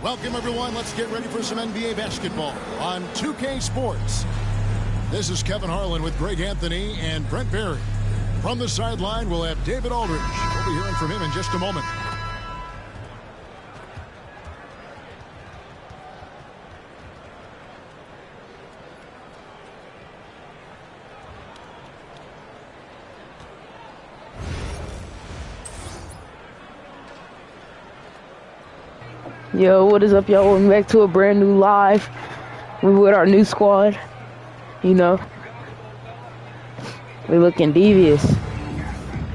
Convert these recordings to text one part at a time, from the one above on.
Welcome, everyone. Let's get ready for some NBA basketball on 2K Sports. This is Kevin Harlan with Greg Anthony and Brent Berry. From the sideline, we'll have David Aldridge. We'll be hearing from him in just a moment. Yo, what is up, y'all? Welcome back to a brand new live. We're with our new squad. You know, we're looking devious.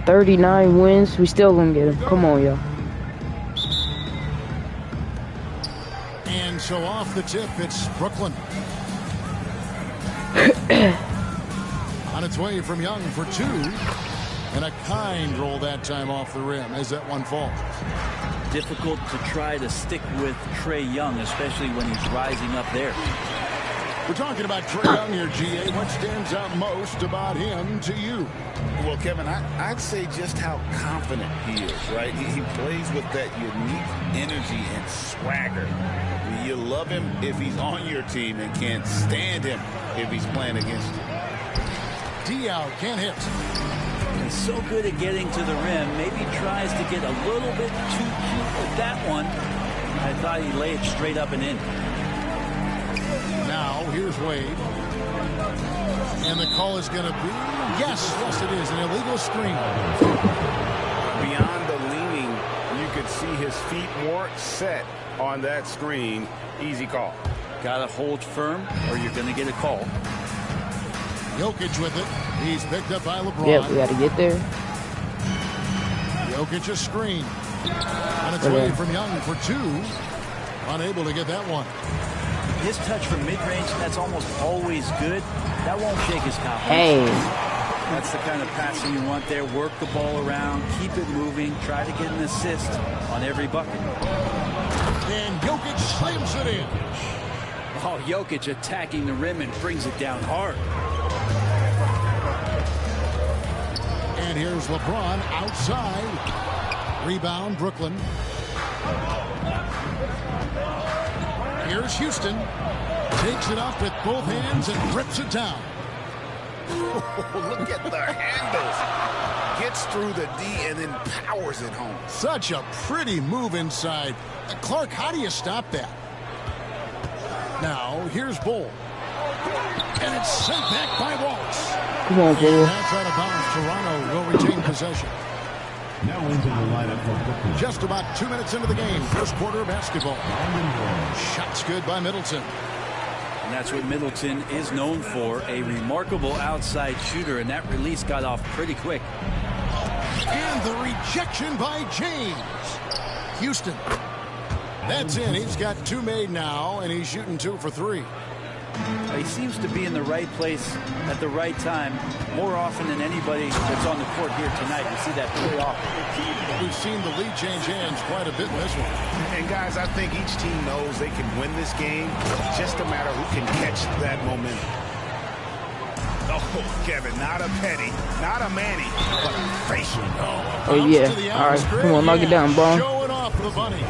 39 wins. We still gonna get them. Come on, y'all. And so off the tip, it's Brooklyn. On its way from Young for two. And a kind roll that time off the rim as that one falls. Difficult to try to stick with Trae Young, especially when he's rising up there. We're talking about Trae Young here, GA. What stands out most about him to you? Well, Kevin, I'd say just how confident he is, right? He plays with that unique energy and swagger. You love him if he's on your team and can't stand him if he's playing against you. Diaw can't hit. He's so good at getting to the rim. Maybe tries to get a little bit too cute with that one. I thought he'd lay it straight up and in. Now, here's Wade. And the call is going to be, yes, it is, an illegal screen. Beyond the leaning, you could see his feet more set on that screen. Easy call. Got to hold firm or you're going to get a call. Jokic with it. He's picked up by LeBron. Yep, we got to get there. Jokic a screen. On its way from Young for two. Unable to get that one. His touch from mid-range, that's almost always good. That won't shake his confidence. Hey. That's the kind of passing you want there. Work the ball around. Keep it moving. Try to get an assist on every bucket. And Jokic slams it in. Oh, Jokic attacking the rim and brings it down hard. And here's LeBron outside. Rebound, Brooklyn. Here's Houston. Takes it up with both hands and grips it down. Look at the handles. Gets through the D and then powers it home. Such a pretty move inside. Clark, how do you stop that? Now, here's Bull. And it's sent back by Waltz. Come on, Bull. That's out of bounds. Toronto will retain possession. Now into the lineup for Brooklyn. Just about 2 minutes into the game. First quarter of basketball. Shots good by Middleton. And that's what Middleton is known for, a remarkable outside shooter, and that release got off pretty quick. And the rejection by James. Houston. That's in. He's got two made now, and he's shooting 2 for 3. He seems to be in the right place at the right time more often than anybody that's on the court here tonight. We see that play off. We've seen the lead change hands quite a bit in this one. And guys, I think each team knows they can win this game. Just a matter who can catch that momentum. Oh, Kevin, not a Petty, not a Manny, but facial. Oh, yeah. All right, come on, knock it down, bro. Showing off the bunny.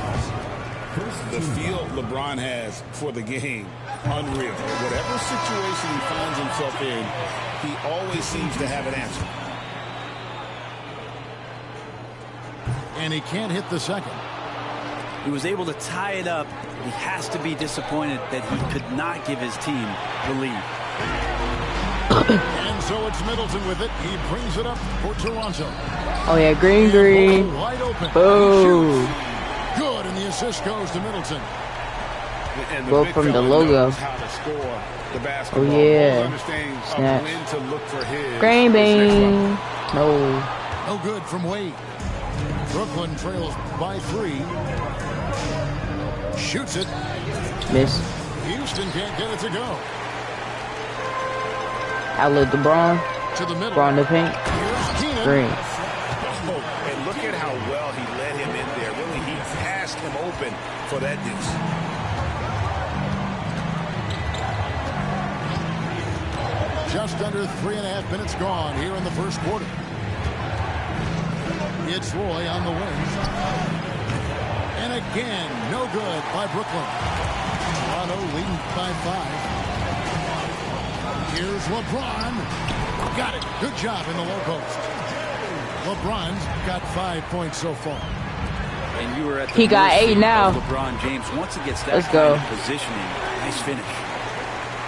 The feel LeBron has for the game, unreal. Whatever situation he finds himself in, he always seems to have an answer. And he can't hit the second. He was able to tie it up. He has to be disappointed that he could not give his team the lead. And so it's Middleton with it. He brings it up for Toronto. Oh, yeah, green. Wide open. Boom. Good, and the assist goes to Middleton. Go from the logo. Oh, yeah. Snatch. Green bean. No. No good from Wade. Brooklyn trails by 3. Shoots it. Miss. Houston can't get it to go. Outlet LeBron. To the middle. LeBron the paint. Green. Oh, and look at how well he led him in there. Really, he passed him open for that deuce. Just under 3.5 minutes gone here in the first quarter. It's Roy on the wing. And again. No good by Brooklyn. Toronto leading by 5. Here's LeBron. Got it. Good job in the low post. LeBron's got 5 points so far. And you were at the He got 8 now. LeBron James, once he gets that Let's kind go. of positioning, nice finish.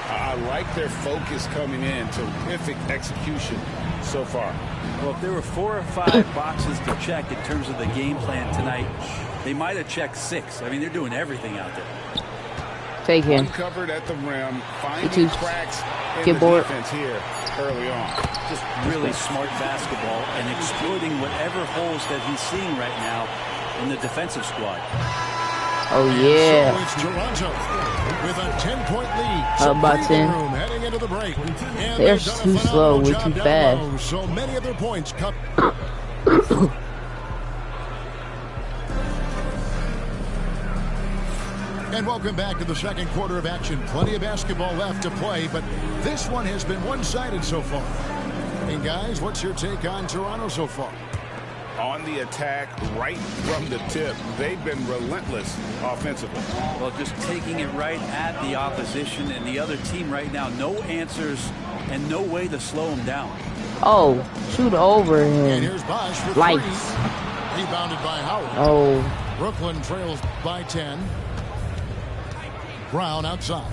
I like their focus coming in. Terrific execution so far. Well, if there were 4 or 5 boxes to check in terms of the game plan tonight, they might have checked 6. I mean, they're doing everything out there. Take him. Uncovered at the rim, finding cracks in Get the bored. defense here early on. Just really smart basketball and exploiting whatever holes that he's seeing right now in the defensive squad. Oh, yeah. So it's Toronto with a 10-point lead. About 10. Room heading into the break. And They're they've done a too slow. phenomenal We're job too down fast. low, so many of their points come. And welcome back to the second quarter of action. Plenty of basketball left to play, but this one has been one-sided so far. And guys, what's your take on Toronto so far? On the attack, right from the tip, they've been relentless offensively. Well, just taking it right at the opposition and the other team right now. No answers and no way to slow them down. Oh, shoot over And him. here's Bosch with Lights. 3. Rebounded by Howard. Oh, Brooklyn trails by 10. Brown outside.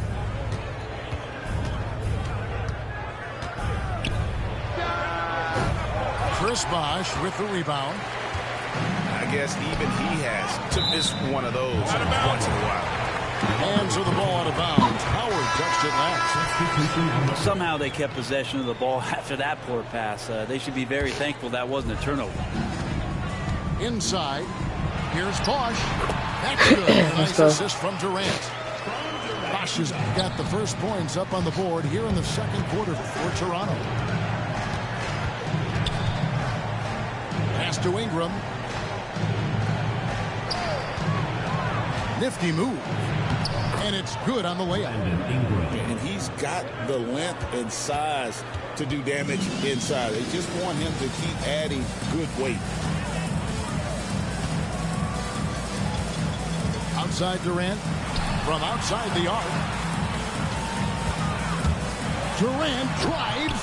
Chris Bosch with the rebound. I guess even he has to miss one of those once in a while. Hands of the ball out of bounds. Howard touched it last. Somehow they kept possession of the ball after that poor pass. They should be very thankful that wasn't a turnover. Inside. Here's Bosch. That's good. Nice go. assist from Durant. Bosch has got the first points up on the board here in the second quarter for Toronto. Pass to Ingram. Nifty move. And it's good on the layup. And he's got the length and size to do damage inside. They just want him to keep adding good weight. Outside Durant. From outside the arc. Durant drives.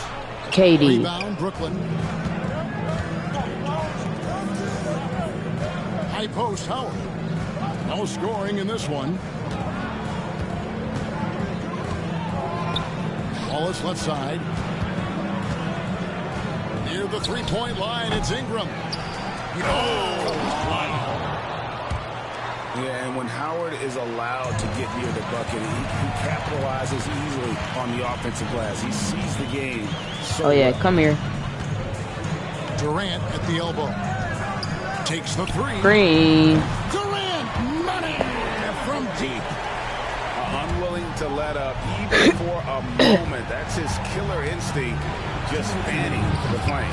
KD. Rebound, Brooklyn. High post, Howard. No scoring in this one. Wallace left side. Near the three-point line, it's Ingram. Yeah, and when Howard is allowed to get near the bucket, he capitalizes easily on the offensive glass. He sees the game. So Oh, yeah. Come here. Durant at the elbow. Takes the three. Green. Durant, money from deep. Unwilling to let up even for a moment. That's his killer instinct, just fanning the flank.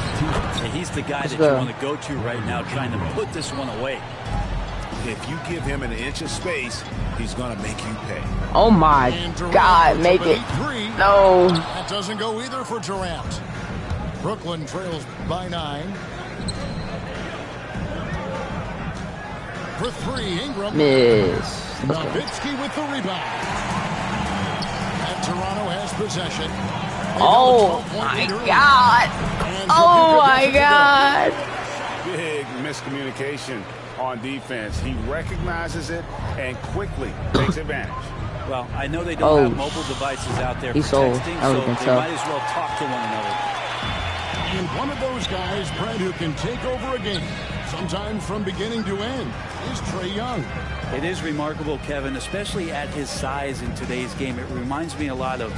And he's the guy that go. you want to go to right now, trying to put this one away. If you give him an inch of space, he's going to make you pay. Oh, my And Durant God. puts Make up a it. deep three. No. That doesn't go either for Durant. Brooklyn trails by 9. For 3, Ingram. Miss. Let's go. Nowitzki with the rebound. And Toronto has possession. They Oh, go to 12-point my lead early. God. And Oh, Booker my gets it to go. God. Big miscommunication on defense. He recognizes it and quickly takes advantage. Well, I know they don't Oh, have mobile devices out there for he's old. texting, I so would think they so. might as well talk to one another. And one of those guys, Brad, who can take over a game, sometimes from beginning to end, is Trae Young. It is remarkable, Kevin, especially at his size in today's game. It reminds me a lot of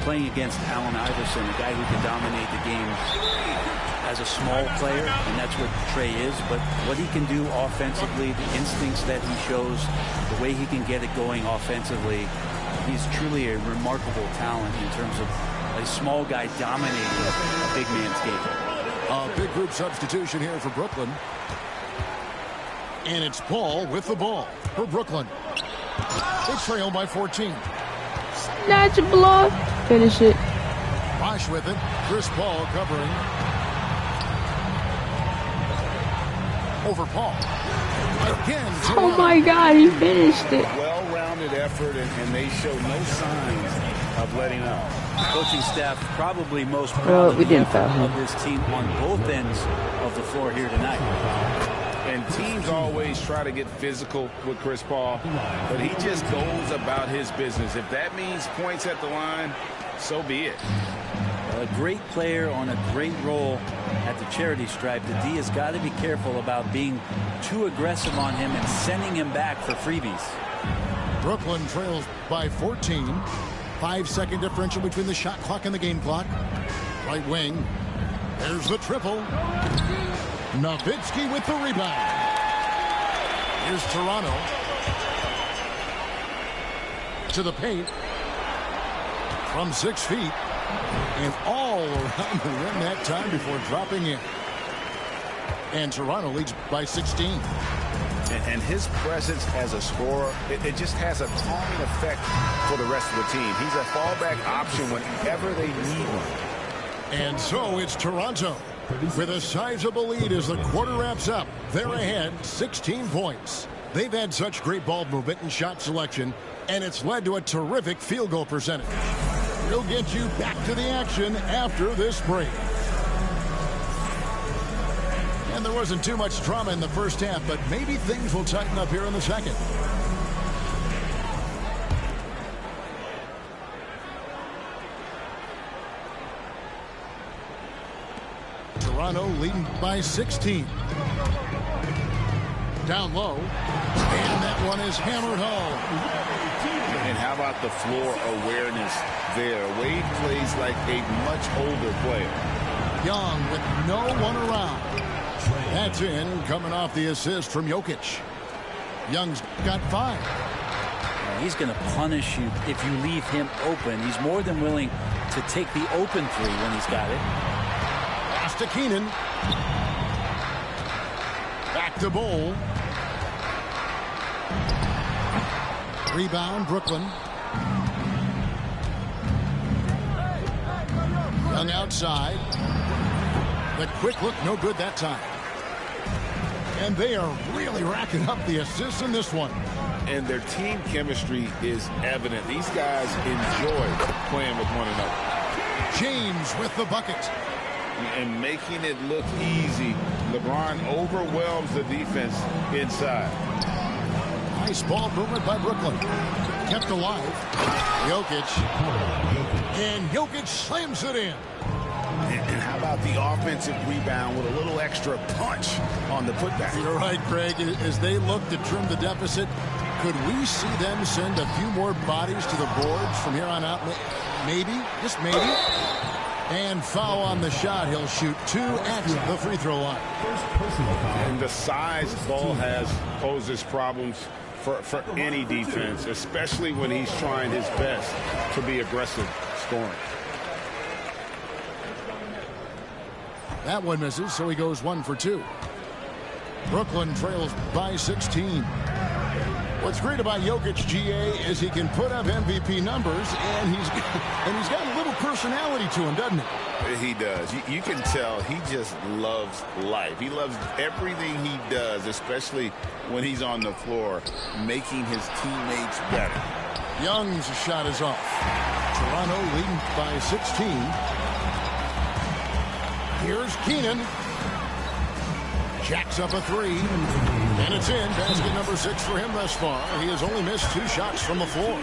playing against Allen Iverson, a guy who can dominate the game as a small player, and that's what Trae is. But what he can do offensively, the instincts that he shows, the way he can get it going offensively, he's truly a remarkable talent in terms of a small guy dominating a big man's game. A big group substitution here for Brooklyn. And it's Paul with the ball for Brooklyn. They trail by 14. Snatch a block. Finish it. Bosch with it. Chris Paul covering. Over Paul. Again, Oh my God, he finished it. Well-rounded effort, and they show no signs of letting up. Coaching staff probably most proud Well, of we the didn't effort foul him. of this team on both ends of the floor here tonight. And teams always try to get physical with Chris Paul, but he just goes about his business. If that means points at the line, so be it. A great player on a great role at the charity stripe. The D has got to be careful about being too aggressive on him and sending him back for freebies. Brooklyn trails by 14. 5-second differential between the shot clock and the game clock. Right wing. There's the triple. Nowitzki with the rebound. Here's Toronto. To the paint. From 6 feet. And all around the rim that time before dropping in. And Toronto leads by 16. And his presence as a scorer, it just has a calming effect for the rest of the team. He's a fallback option whenever they need one. And so it's Toronto with a sizable lead as the quarter wraps up. They're ahead 16 points. They've had such great ball movement and shot selection, and it's led to a terrific field goal percentage. We'll get you back to the action after this break. And there wasn't too much drama in the first half, but maybe things will tighten up here in the second. Toronto leading by 16. Down low. And that one is hammered home. And how about the floor awareness there? Wade plays like a much older player. Young with no one around. That's in, coming off the assist from Jokic. Young's got 5. He's going to punish you if you leave him open. He's more than willing to take the open three when he's got it. Pass to Keenan. Back to Bowl. Rebound, Brooklyn. Young outside. The quick look, no good that time. And they are really racking up the assists in this one. And their team chemistry is evident. These guys enjoy playing with one another. James with the bucket. And making it look easy. LeBron overwhelms the defense inside. Nice ball movement by Brooklyn. Kept alive. Jokic. And Jokic slams it in. And how about the offensive rebound with a little extra punch on the putback? You're right, Craig. As they look to trim the deficit, could we see them send a few more bodies to the boards from here on out? Maybe, just maybe. And foul on the shot. He'll shoot 2 at the free throw line. And the size Ball has poses problems for any defense, especially when he's trying his best to be aggressive scoring. That one misses, so he goes 1 for 2. Brooklyn trails by 16. What's great about Jokic, GA, is he can put up MVP numbers, and he's got a little personality to him, doesn't he? He does. You can tell he just loves life. He loves everything he does, especially when he's on the floor, making his teammates better. Young's shot is off. Toronto leading by 16. Here's Keenan. Jacks up a 3. And it's in. Basket number 6 for him thus far. He has only missed 2 shots from the floor.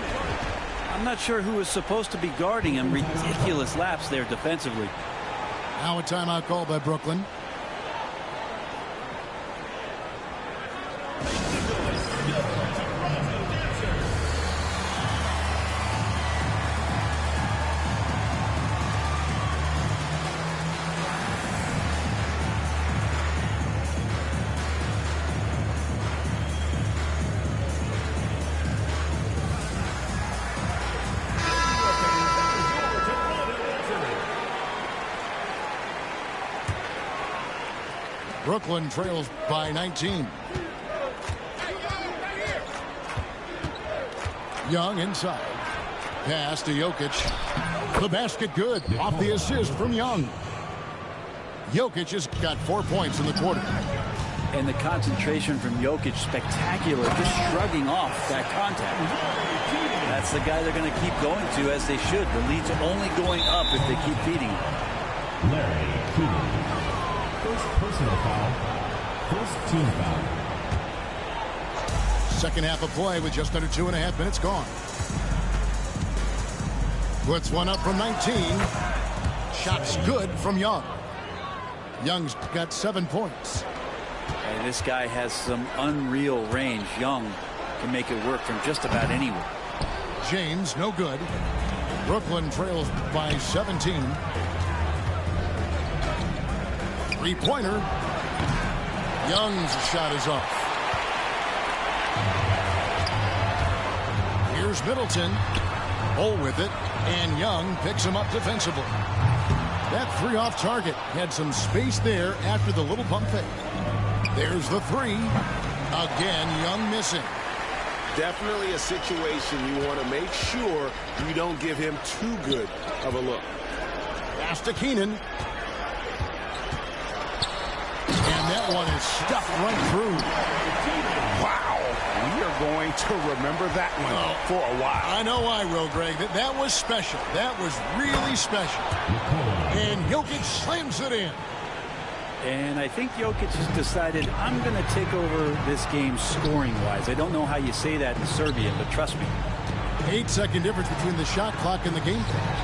I'm not sure who was supposed to be guarding him. Ridiculous lapse there defensively. Now a timeout call by Brooklyn. Brooklyn trails by 19. Young inside. Pass to Jokic. The basket good. Off the assist from Young. Jokic has got 4 points in the quarter. And the concentration from Jokic, spectacular, just shrugging off that contact. That's the guy they're going to keep going to, as they should. The lead's only going up if they keep feeding him. Larry Keegan. First personal foul. First team foul. Second half of play with just under 2.5 minutes gone. Puts one up from 19. Shots good from Young. Young's got 7 points. And this guy has some unreal range. Young can make it work from just about anywhere. James, no good. Brooklyn trails by 17. Three-pointer. Young's shot is off. Here's Middleton. Hole with it, and Young picks him up defensively. That three off target had some space there after the little pump fake. There's the three. Again, Young missing. Definitely a situation you want to make sure you don't give him too good of a look. Pass to Keenan. And that one is stuffed right through. Wow. We are going to remember that one for a while. I know I will, Greg. That was special. That was really special. And Jokic slams it in. And I think Jokic has decided, I'm going to take over this game scoring-wise. I don't know how you say that in Serbian, but trust me. 8-second difference between the shot clock and the game clock.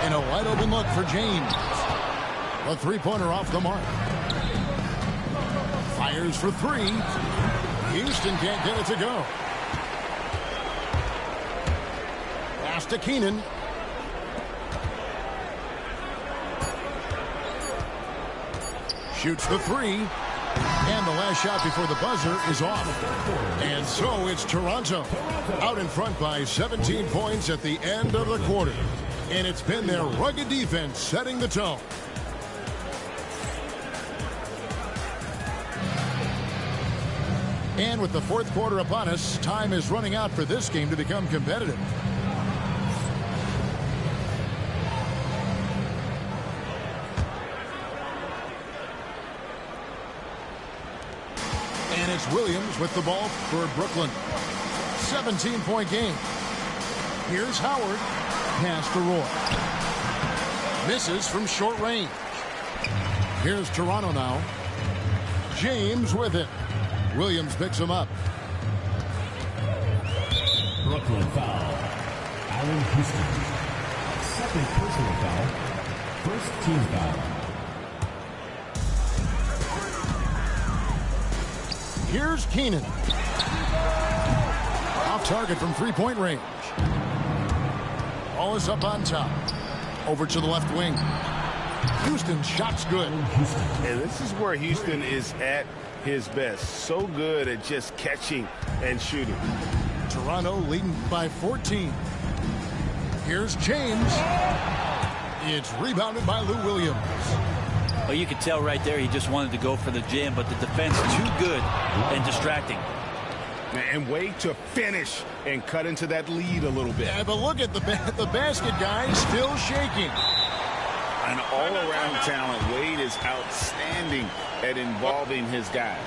And a wide-open look for James. A three-pointer off the mark. Fires for three. Houston can't get it to go. Pass to Keenan. Shoots the three. And the last shot before the buzzer is off. And so it's Toronto out in front by 17 points at the end of the quarter. And it's been their rugged defense setting the tone. And with the fourth quarter upon us, time is running out for this game to become competitive. And it's Williams with the ball for Brooklyn. 17-point game. Here's Howard. Pass to Roy. Misses from short range. Here's Toronto now. James with it. Williams picks him up. Brooklyn foul. Allen Houston. Second personal foul. First team foul. Here's Keenan. Off target from three-point range. Ball is up on top. Over to the left wing. Houston shots good. And this is where Houston is at his best. So good at just catching and shooting. Toronto leading by 14. Here's James. It's rebounded by Lou Williams. Well, you could tell right there he just wanted to go for the jam, but the defense too good and distracting. And way to finish and cut into that lead a little bit. Yeah, but look at the basket guy still shaking. An all-around talent. Wade is outstanding at involving his guys.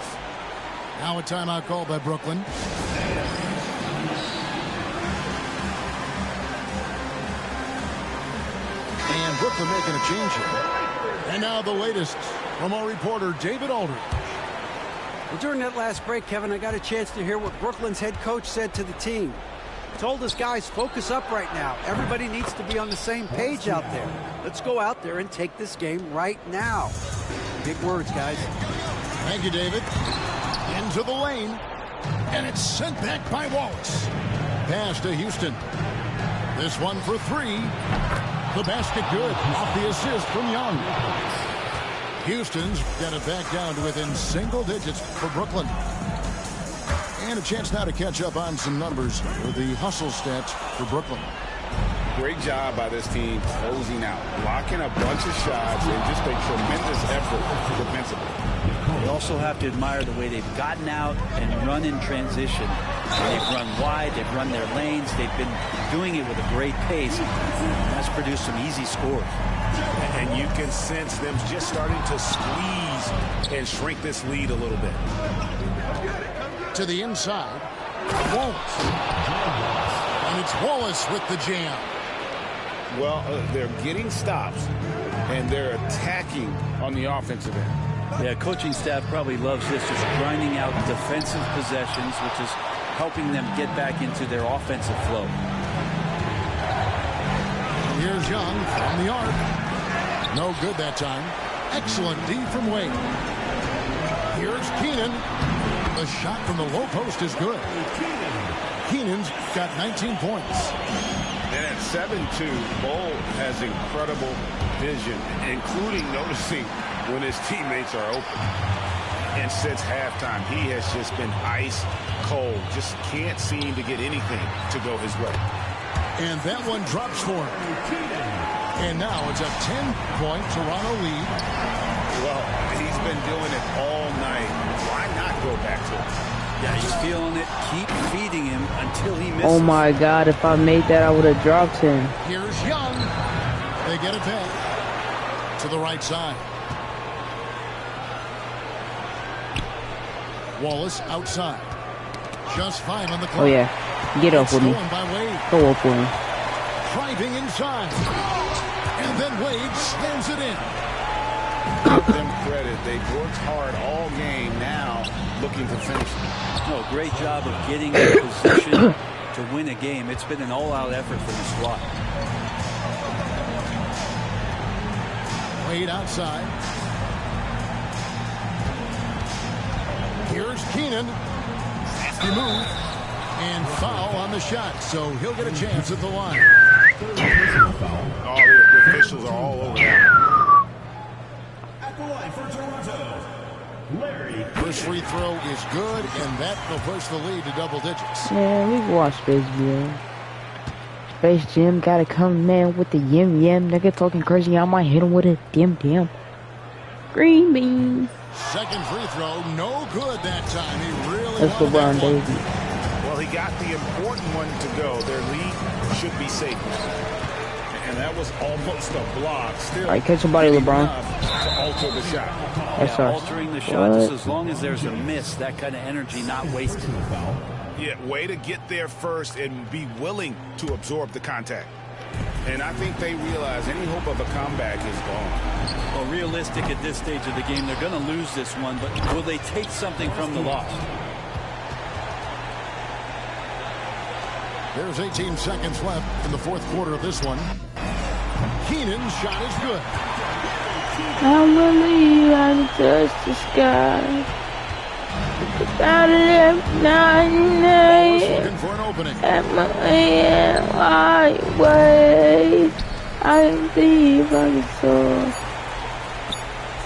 Now a timeout called by Brooklyn. And Brooklyn making a change here. And now the latest from our reporter, David Aldridge. Well, during that last break, Kevin, I got a chance to hear what Brooklyn's head coach said to the team. He told his guys, focus up right now. Everybody needs to be on the same page out there. Let's go out there and take this game right now. Big words, guys. Thank you, David. Into the lane. And it's sent back by Wallace. Pass to Houston. This one for three. The basket good. Off the assist from Young. Houston's got it back down to within single digits for Brooklyn. And a chance now to catch up on some numbers with the hustle stats for Brooklyn. Great job by this team closing out, blocking a bunch of shots, and just a tremendous effort defensively. You also have to admire the way they've gotten out and run in transition. They've run wide, they've run their lanes, they've been doing it with a great pace. That's produced some easy scores. And you can sense them just starting to squeeze and shrink this lead a little bit. To the inside, Wallace. And it's Wallace with the jam. Well, they're getting stops, and they're attacking on the offensive end. Yeah, coaching staff probably loves this, just grinding out defensive possessions, which is helping them get back into their offensive flow. Here's Young from the arc. No good that time. Excellent D from Wade. Here's Keenan. The shot from the low post is good. Keenan's got 19 points. And at 7'2", Bull has incredible vision, including noticing when his teammates are open. And since halftime, he has just been ice cold. Just can't seem to get anything to go his way. And that one drops for him. And now it's a 10-point Toronto lead. Well, he's been doing it all night. Why not go back to him? Yeah, he's feeling it. Keep feeding him until he misses. Oh my God, if I made that, I would have dropped him. Here's Young. They get it back to the right side. Wallace outside. Just fine on the clock. Oh yeah, get up with me. Go up with me. Driving inside. And then Wade slams it in. Give them credit. They've worked hard all game, now looking to finish. No, great job of getting in position to win a game. It's been an all-out effort for the squad. Wade outside. Here's Keenan. Nasty move. And foul on the shot, so he'll get a chance at the line. All the officials are all over that. At the line for Toronto, Larry. First free throw is good, and that will push the lead to double digits. Man, we can watch Space Jam. Space Jam gotta come, man, with the yim yim. Nigga talking crazy, I might hit him with a dim dim. Green bean. Second free throw, no good that time. He really That's wanted LeBron that one. Davis. Well, he got the important one to go. Their lead should be safe. And that was almost a block. Still, all right, catch somebody, LeBron. To alter the shot. That's Yeah, us. altering the shot, just as long as there's a miss, that kind of energy not wasted. Yeah, way to get there first and be willing to absorb the contact. And I think they realize any hope of a comeback is gone. Well, realistic at this stage of the game, they're going to lose this one, but will they take something from the loss? There's 18 seconds left in the fourth quarter of this one. Keenan's shot is good. I believe I can touch the sky. Without it, Wallace looking for an opening. at my way. I believe I can soar.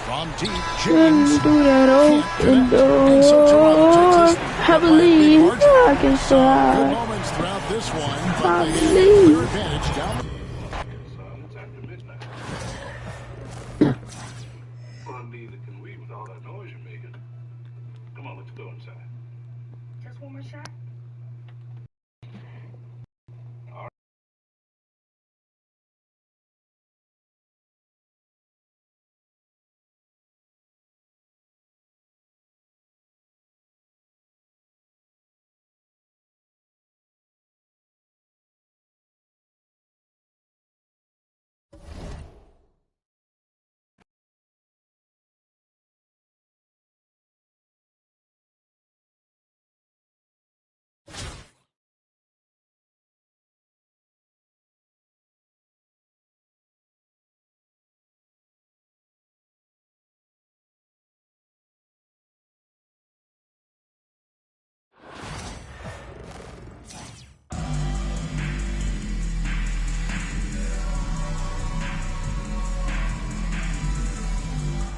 From deep, When James you do that open And so Toronto door, takes this I believe by a big margin. I can Good fly. moments throughout this one, I but they have believe. clear advantage down the That can read with all that noise you're making. Come on, let's go inside. Just one more shot?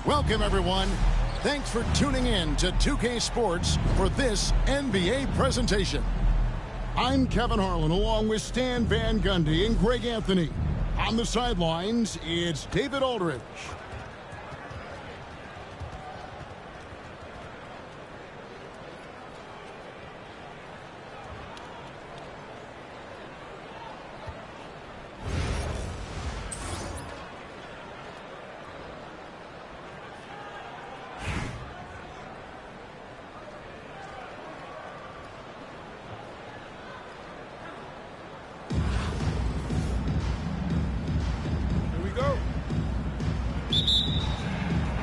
Welcome, everyone. Thanks for tuning in to 2K Sports for this NBA presentation. I'm Kevin Harlan, along with Stan Van Gundy and Greg Anthony. On the sidelines, it's David Aldridge.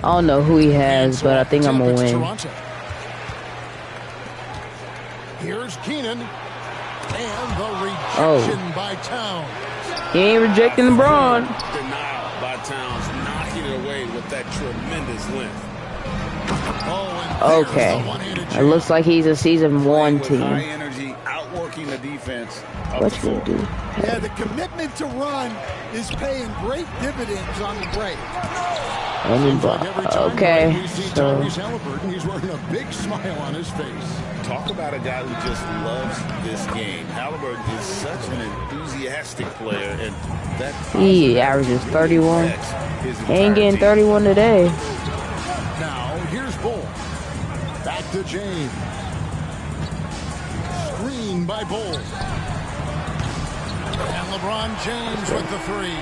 I don't know who he has, but I think I'm gonna win. Toronto. Here's Keenan. And the rejection by Towns. He ain't rejecting LeBron. Denial by Towns, knocking it away with that tremendous length. Okay. It looks like he's a season 1 team. High energy, outworking the defense. What you gonna do? Yeah, the commitment to run is paying great dividends on the break. Okay. So He's wearing a big smile on his face. Talk about a guy who just loves this game. Halliburton is such an enthusiastic player, and that he averages 31. He ain't getting 31 today. Now here's Bull. Back to James. Screen by Bull. And LeBron James with the 3.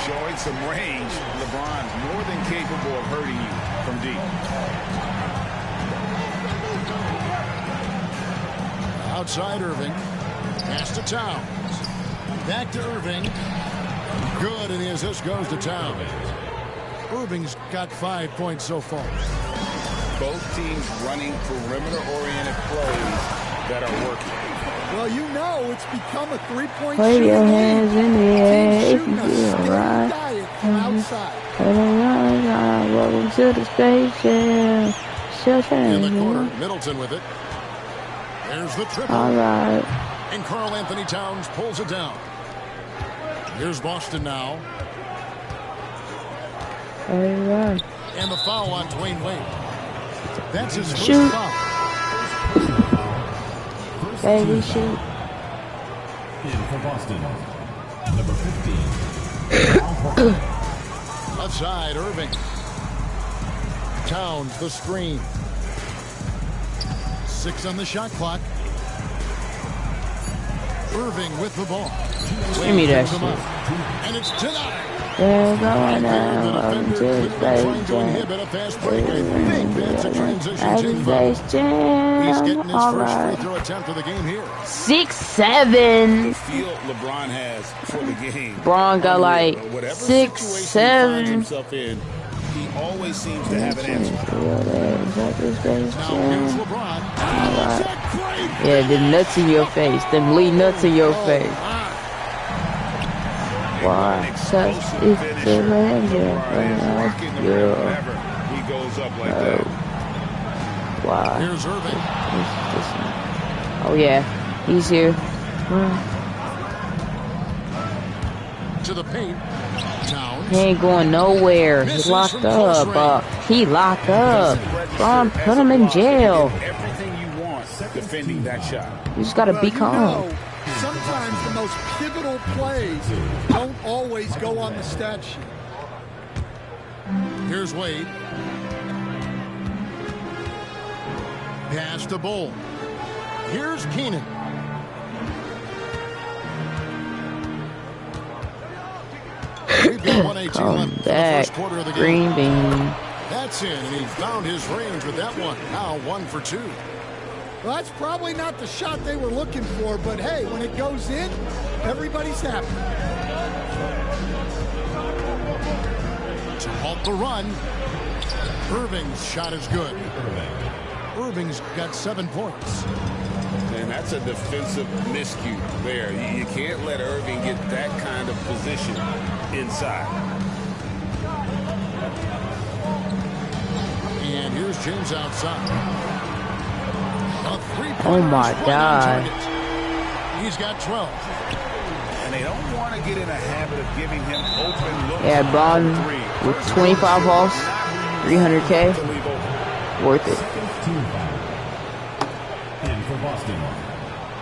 Showing some range. LeBron's more than capable of hurting you from deep. Outside Irving. Pass to Towns. Back to Irving. Good, and the assist goes to Towns. Irving's got 5 points so far. Both teams running perimeter-oriented plays that are working. Well, you know it's become a three-point Put shooting your league. hands in the air if Shooting you a feel steady right. diet from outside. Welcome to the Space Jam. In the corner, Middleton with it. There's the triple. All right. And Karl Anthony Towns pulls it down. Here's Boston now. All right. And the foul on Dwayne Wade. That's his first Shoot. foul. Baby, shoot. In for Boston, number 15. Outside, Irving. Towns, the screen. 6 on the shot clock. Irving with the ball. Give me that Wade shit. him up. And it's denied. They're going down. Welcome to the Trying Space to Jam. inhibit a fast break. I think that's a transition At the team foul. Space He's getting Jam. his All first free right. throw attempt of the game here. 6'7". The feel LeBron has for the game. Bron got like Whatever 6'7". situation he finds himself in, he always seems to have an answer. Now here's LeBron. Yeah, them nuts in your face. Them Lee nuts in your face. Why? Cause it's the ranger. Yeah. He goes up like that. Why? Here's Irving. Oh yeah, he's here. To the paint. Towns. He ain't going nowhere. He's locked up. He locked up. Bron, put him in jail. Everything you want defending that shot. You just gotta be calm. Sometimes the most pivotal plays don't always go on the stat sheet. Here's Wade. Pass to Bull. Here's Keenan. We've got 1:18 Come left in the back, first quarter of the game. green bean. That's in, and he found his range with that one. Now 1 for 2. Well, that's probably not the shot they were looking for, but hey, when it goes in, everybody's happy. To halt the run. Irving's shot is good. Irving's got 7 points. And that's a defensive miscue there. You can't let Irving get that kind of position inside. And here's James outside. Oh my God. He's got 12. And they don't want to get in a habit of giving him open looks. Yeah, Bron with 25 balls, 300K, worth it. In for Boston,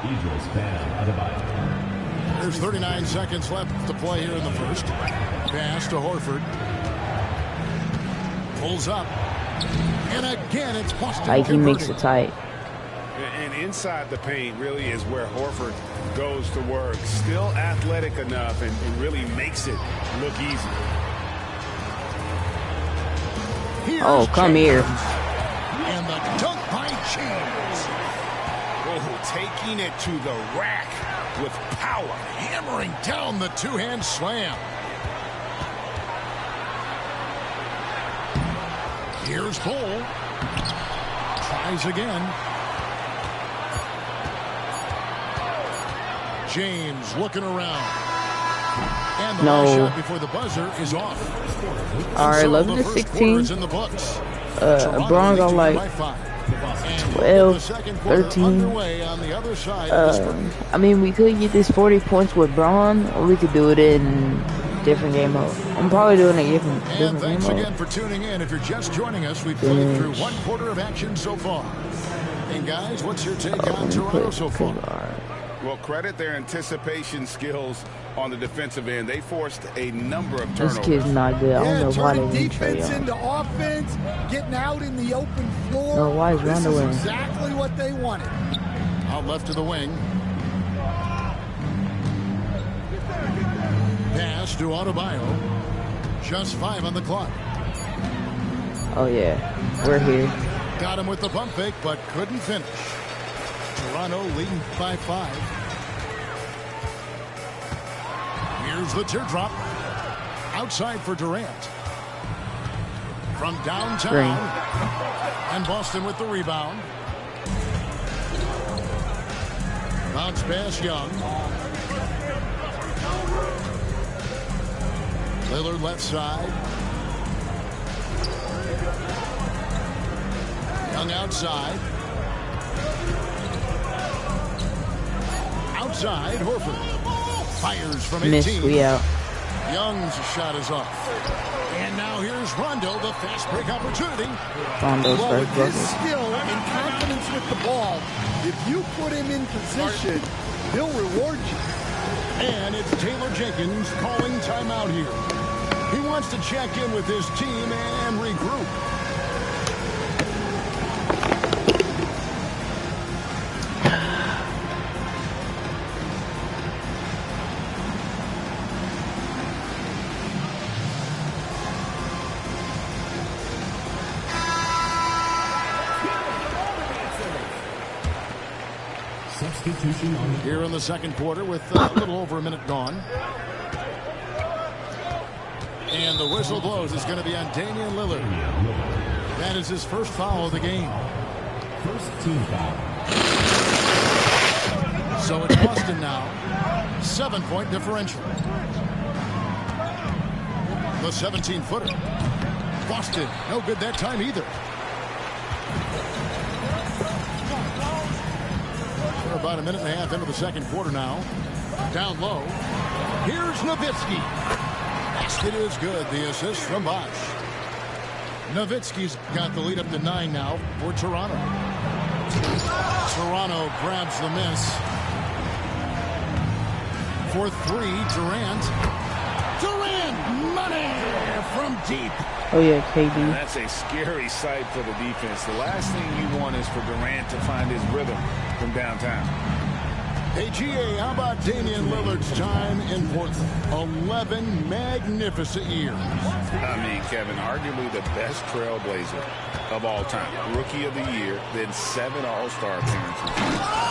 Idris Bam Adebayo. There's 39 seconds left to play here in the first. Pass to Horford. Pulls up. And again, it's Boston. Like he makes it tight. And inside the paint really is where Horford goes to work. Still athletic enough and really makes it look easy. Oh, come here. And the dunk by James. Oh, taking it to the rack with power. Hammering down the two-hand slam. Here's Cole. Tries again. James looking around. And the last shot before the buzzer is off. All right, 11 to 16. Braun got like 12, 13. I mean, we could get this 40 points with Braun, or we could do it in different game mode. I'm probably doing a different game mode. Thanks again for tuning in. If you're just joining us, we've played through 1/4 of action so far. And guys, what's your take on Toronto so far? Well, credit their anticipation skills on the defensive end. They forced a number of turnovers. This kid's not good. I don't know why they didn't trade defense him. into offense, getting out in the open floor. No, why is Rondo This in? is exactly what they wanted. Out left to the wing. Pass to Adebayo. Just 5 on the clock. Oh yeah, we're here. Got him with the pump fake, but couldn't finish. Toronto leading by 5. Here's the teardrop. Outside for Durant. From downtown. Green. And Boston with the rebound. Bounce pass Young. Lillard left side. Young outside. Outside, Horford. Fires from 18. Miss, we out. Young's shot is off. And now here's Rondo, the fast break opportunity. Rondo's Well, first with his bucket. skill and confidence with the ball, if you put him in position, he'll reward you. And it's Taylor Jenkins calling timeout here. He wants to check in with his team and regroup. Substitution on Here in the second quarter with a little over a minute gone. And the whistle blows. It's going to be on Damian Lillard. That is his first foul of the game. First team foul. So it's Boston now. 7-point differential. The 17-footer. Boston, no good that time either. We're about a minute and a half into the second quarter now. Down low. Here's Nowitzki. Basket is good. The assist from Bosch. Nowitzki's got the lead up to 9 now for Toronto. Toronto grabs the miss. For 3, Durant. Durant, money from deep. Oh yeah, KD. That's a scary sight for the defense. The last thing you want is for Durant to find his rhythm from downtown. Hey, GA, how about Damian Lillard's time in Portland? 11 magnificent years. I mean, Kevin, arguably the best trailblazer of all time. Rookie of the year, then 7 All-Star appearances.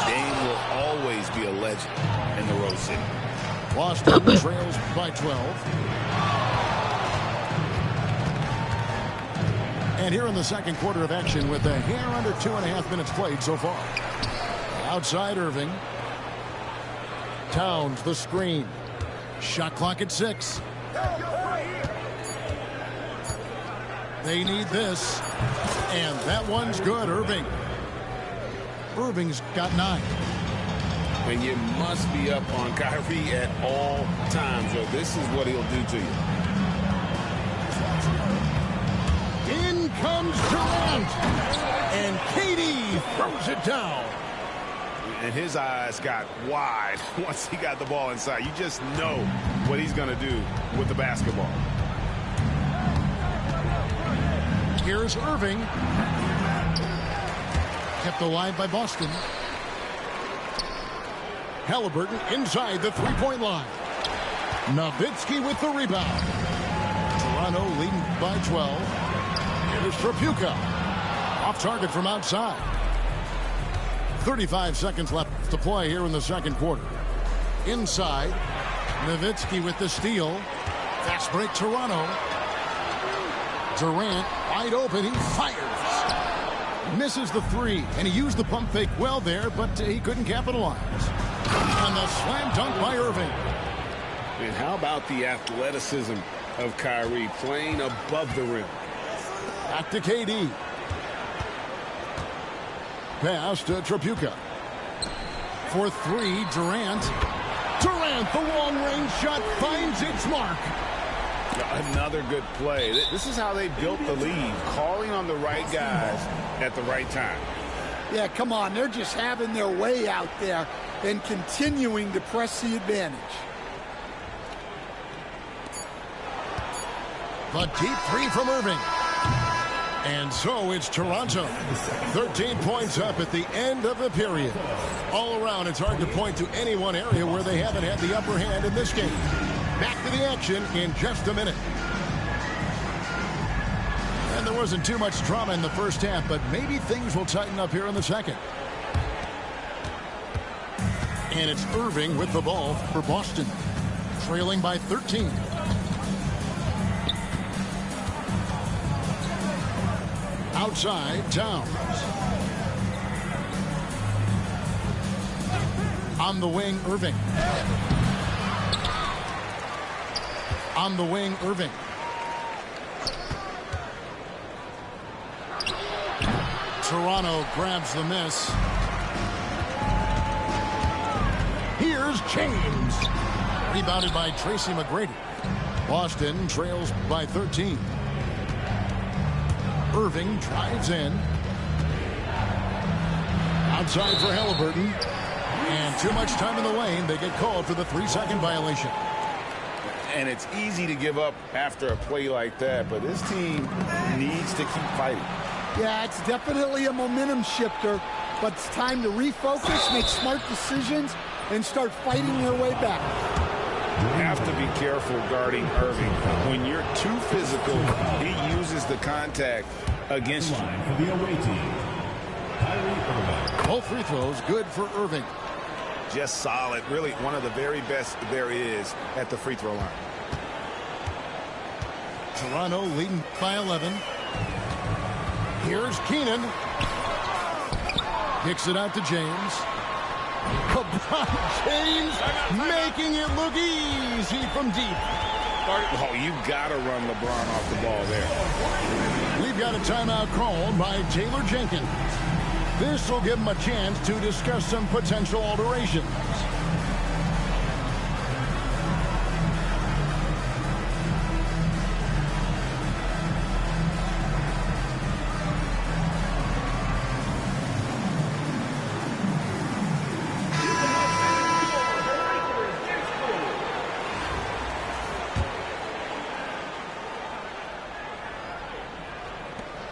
Dame will always be a legend in the Rose City. Boston trails by 12. And here in the second quarter of action with a hair under 2.5 minutes played so far. Outside Irving. Towns the screen. Shot clock at 6. They need this. And that one's good. Irving's got 9. And you must be up on Kyrie at all times, or this is what he'll do to you. In comes Durant. And KD throws it down. And his eyes got wide once he got the ball inside. You just know what he's going to do with the basketball. Here's Irving. Kept alive by Boston. Halliburton inside the three-point line. Nowitzki with the rebound. Toronto leading by 12. Here's Trapuka. Off target from outside. 35 seconds left to play here in the second quarter. Inside. Nowitzki with the steal. Fast break Toronto. Durant Wide open, he fires. Misses the three, and he used the pump fake well there, but he couldn't capitalize. And the slam dunk by Irving. And how about the athleticism of Kyrie playing above the rim? Back to KD. Pass to Tripucka. For three, Durant. Durant, the long-range shot finds its mark. Another good play. This is how they built the lead, calling on the right guys at the right time. Yeah, come on. They're just having their way out there and continuing to press the advantage. The deep three from Irving. And so it's Toronto. 13 points up at the end of the period. All around, it's hard to point to any one area where they haven't had the upper hand in this game. Back to the action in just a minute. And there wasn't too much drama in the first half, but maybe things will tighten up here in the second. And it's Irving with the ball for Boston, trailing by 13. Outside, Towns. On the wing, Irving. On the wing, Irving. Toronto grabs the miss. Here's James. Rebounded by Tracy McGrady. Boston trails by 13. Irving drives in. Outside for Halliburton. And too much time in the lane. They get called for the 3-second violation. And it's easy to give up after a play like that, but this team needs to keep fighting. Yeah, it's definitely a momentum shifter, but it's time to refocus, make smart decisions, and start fighting their way back. You have to be careful guarding Irving. When you're too physical, he uses the contact against you. For the away team, Both free throws good for Irving. Just solid. Really one of the very best there is at the free throw line. Toronto leading by 11. Here's Keenan. Kicks it out to James. LeBron James making it look easy from deep. Oh, you got to run LeBron off the ball there. We've got a timeout called by Taylor Jenkins. This will give him a chance to discuss some potential alterations.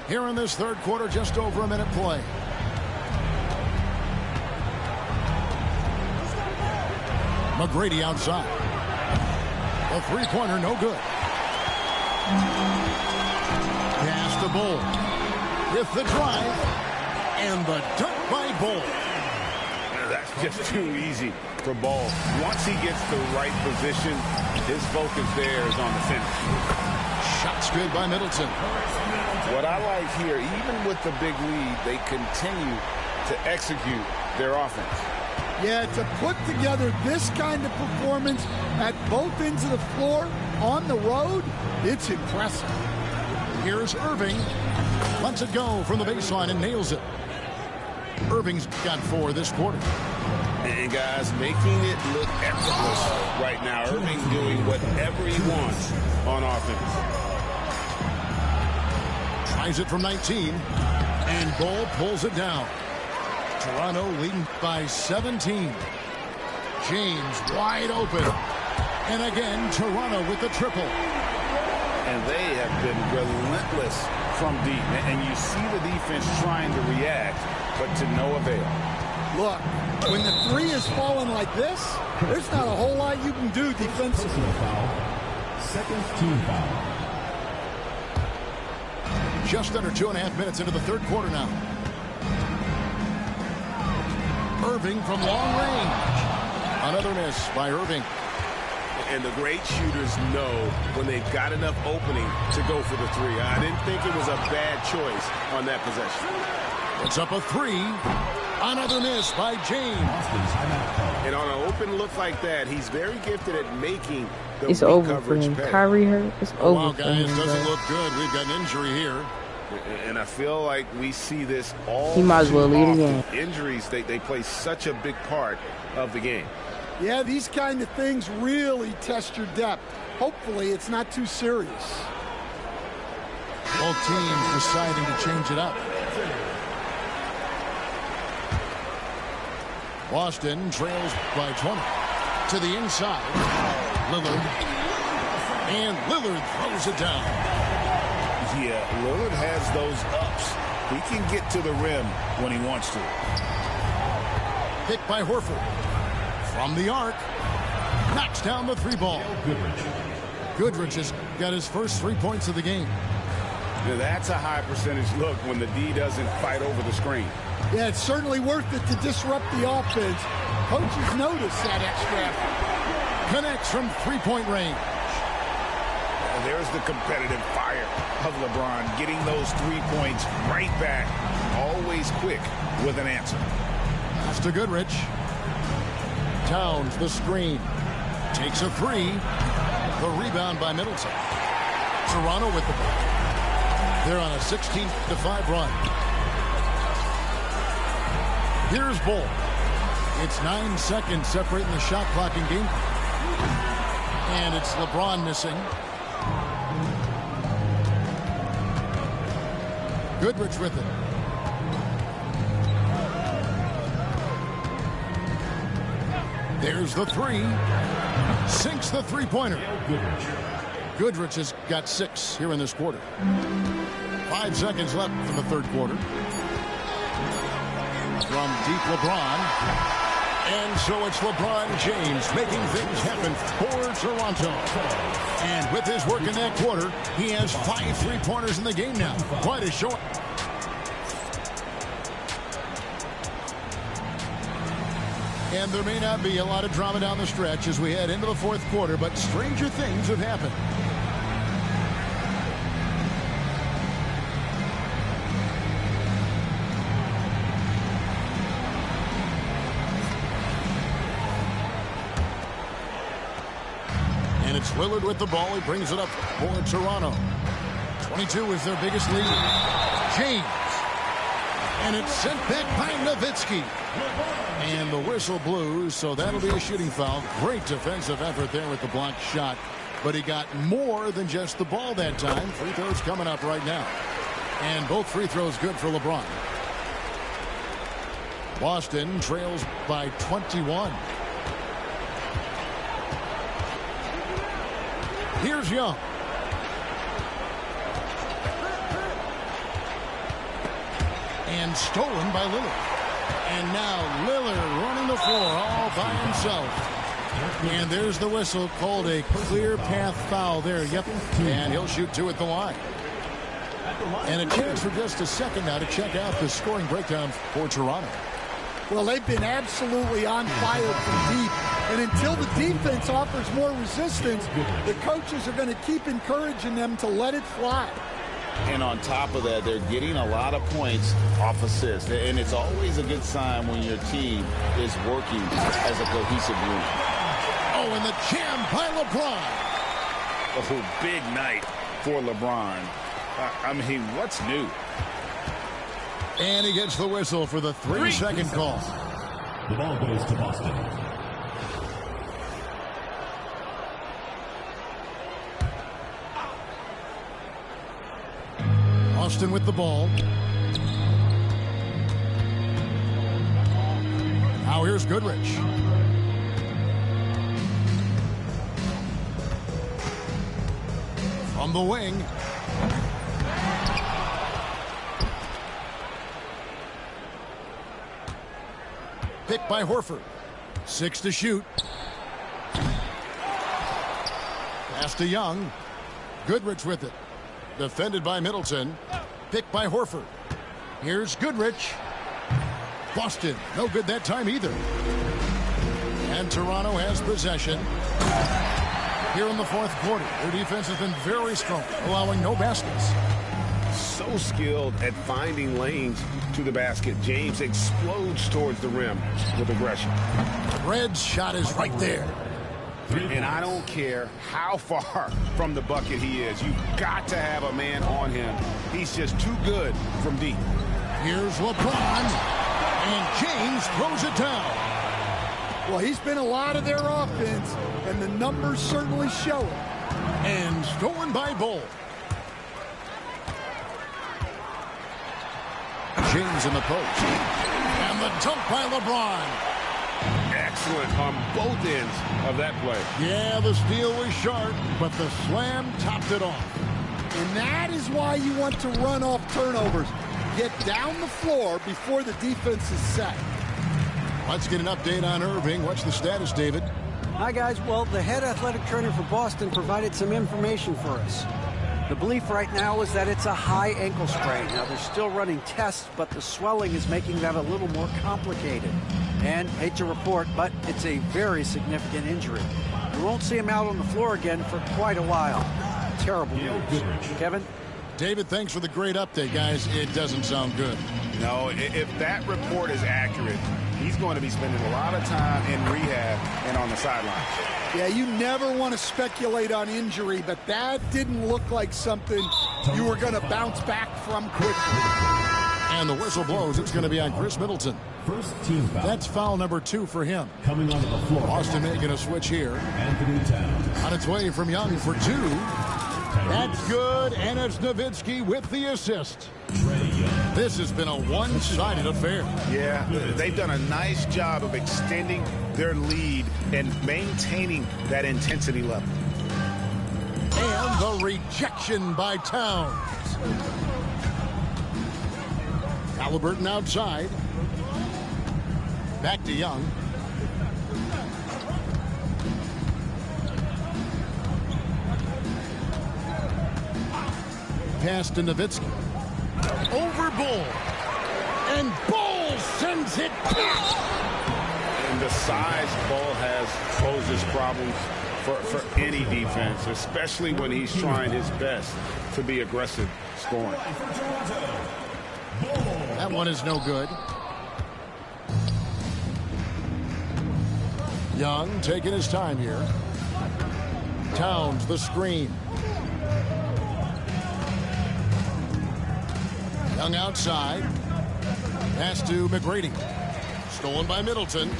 Here in this third quarter, just over a minute play. McGrady outside. The three-pointer, no good. Pass to Bull. With the drive. And the dunk by Bull. That's just too easy for Ball. Once he gets the right position, his focus there is on the finish. Shots good by Middleton. What I like here, even with the big lead, they continue to execute their offense. Yeah, to put together this kind of performance at both ends of the floor on the road, it's impressive. Here's Irving. Lets it go from the baseline and nails it. Irving's got 4 this quarter. And guys, making it look effortless right now. Irving doing whatever he wants on offense. Tries it from 19. And Bull pulls it down. Toronto leading by 17. James wide open. And again, Toronto with the triple. And they have been relentless from deep. And you see the defense trying to react, but to no avail. Look, when the three is falling like this, there's not a whole lot you can do defensively. Second team foul. Just under 2.5 minutes into the third quarter now. Irving from long range. Another miss by Irving. And the great shooters know when they've got enough opening to go for the three. I didn't think it was a bad choice on that possession. It's up a three. Another miss by James. And on an open look like that, he's very gifted at making the it's over for coverage him. pay. Kyrie hurt. It's over Wow, for guys, him. doesn't Bro. look good. We've got an injury here. And I feel like we see this all He might as well too lead the often. game. Injuries, they play such a big part of the game. Yeah, these kind of things really test your depth. Hopefully, it's not too serious. Both teams deciding to change it up. Boston trails by 20. To the inside. Lillard. And Lillard throws it down. Yeah, Lillard has those ups. He can get to the rim when he wants to. Picked by Horford. From the arc. Knocks down the three ball. Goodrich has got his first 3 points of the game. Now, that's a high percentage look when the D doesn't fight over the screen. Yeah, it's certainly worth it to disrupt the offense. Coaches notice that extra effort. Connects from three-point range. There's the competitive fire of LeBron, getting those 3 points right back. Always quick with an answer. Pass to Goodrich. Towns the screen. Takes a three. The rebound by Middleton. Toronto with the ball. They're on a 16-5 run. Here's Bull. It's 9 seconds separating the shot clock and game. And it's LeBron missing. Goodrich with it. There's the three. Sinks the three-pointer. Goodrich has got 6 here in this quarter. 5 seconds left in the third quarter. From deep LeBron. And so it's LeBron James making things happen for Toronto. And with his work in that quarter, he has 5 three-pointers in the game now. Quite a show. And there may not be a lot of drama down the stretch as we head into the fourth quarter, but stranger things have happened. And it's Lillard with the ball. He brings it up for Toronto. 22 is their biggest lead. James. And it's sent back by Nowitzki. And the whistle blew, so that'll be a shooting foul. Great defensive effort there with the blocked shot. But he got more than just the ball that time. Free throws coming up right now. And both free throws good for LeBron. Boston trails by 21. Here's Young. And stolen by Lillard. And now Lillard running the floor all by himself. And there's the whistle, called a clear path foul there. Yep. And he'll shoot 2 at the line. And a chance for just a second now to check out the scoring breakdown for Toronto. Well, they've been absolutely on fire from deep. And until the defense offers more resistance, the coaches are going to keep encouraging them to let it fly. And on top of that, they're getting a lot of points off assists. And it's always a good sign when your team is working as a cohesive unit. Oh, and the jam by LeBron. Oh, big night for LeBron. I mean, what's new? And he gets the whistle for the 3-second call. The ball goes to Boston. Boston with the ball. Now here's Goodrich. From the wing. Picked by Horford. 6 to shoot. Pass to Young. Goodrich with it. Defended by Middleton. Picked by Horford. Here's Goodrich. Boston. No good that time either. And Toronto has possession. Here in the fourth quarter, their defense has been very strong, allowing no baskets. So skilled at finding lanes to the basket. James explodes towards the rim with aggression. Red's shot is right there. And I don't care how far from the bucket he is. You've got to have a man on him. He's just too good from deep. Here's LeBron. And James throws it down. Well, he's been a lot of their offense, and the numbers certainly show it. And stolen by Bull. James in the post. And the dunk by LeBron. Excellent on both ends of that play. Yeah, the steal was sharp, but the slam topped it off. And that is why you want to run off turnovers. Get down the floor before the defense is set. Let's get an update on Irving. What's the status, David? Hi, guys. Well, the head athletic trainer for Boston provided some information for us. The belief right now is that it's a high ankle sprain. Now, they're still running tests, but the swelling is making that a little more complicated. And, hate to report, but it's a very significant injury. We won't see him out on the floor again for quite a while. Terrible news. Kevin? David, thanks for the great update, guys. It doesn't sound good. No, if that report is accurate, he's going to be spending a lot of time in rehab and on the sideline. Yeah, you never want to speculate on injury, but that didn't look like something you were going to bounce back from quickly. And the whistle blows. It's going to be on Chris Middleton. First team foul. That's foul number 2 for him. Coming onto the floor. Boston making a switch here. Anthony Towns. On its way from Young for 2. That's good, and it's Nowitzki with the assist. This has been a one-sided affair. Yeah, they've done a nice job of extending their lead and maintaining that intensity level. And the rejection by Towns. Halliburton outside. Back to Young. Pass to Nowitzki. Over Bull. And Bull sends it back. And the size Bull has poses problems for any defense, especially when he's trying his best to be aggressive scoring. That one is no good. Young taking his time here. Towns the screen. Young outside. Pass to McGrady. Stolen by Middleton.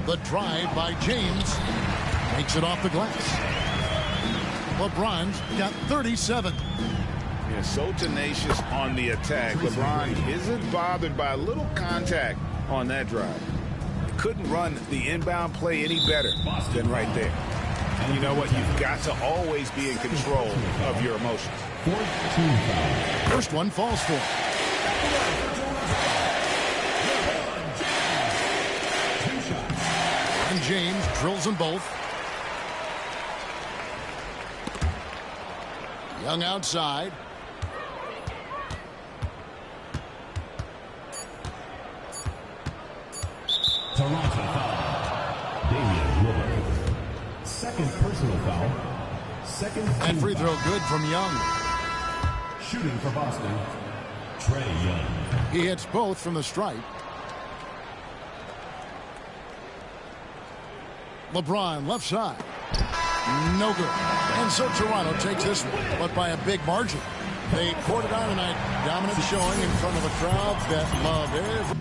The drive by James. Makes it off the glass. LeBron's got 37. Yeah, so tenacious on the attack. LeBron isn't bothered by a little contact on that drive. Couldn't run the inbound play any better than right there. And you know what? You've got to always be in control of your emotions. First one falls for. And James drills them both. Young outside. Toronto foul. Damian Lillard. Second personal foul. Second. And free throw good from Young. Shooting for Boston, Trae Young. He hits both from the stripe. LeBron left side. No good. And so Toronto takes this one, but by a big margin. They poured it on tonight. Dominant showing in front of a crowd that loved every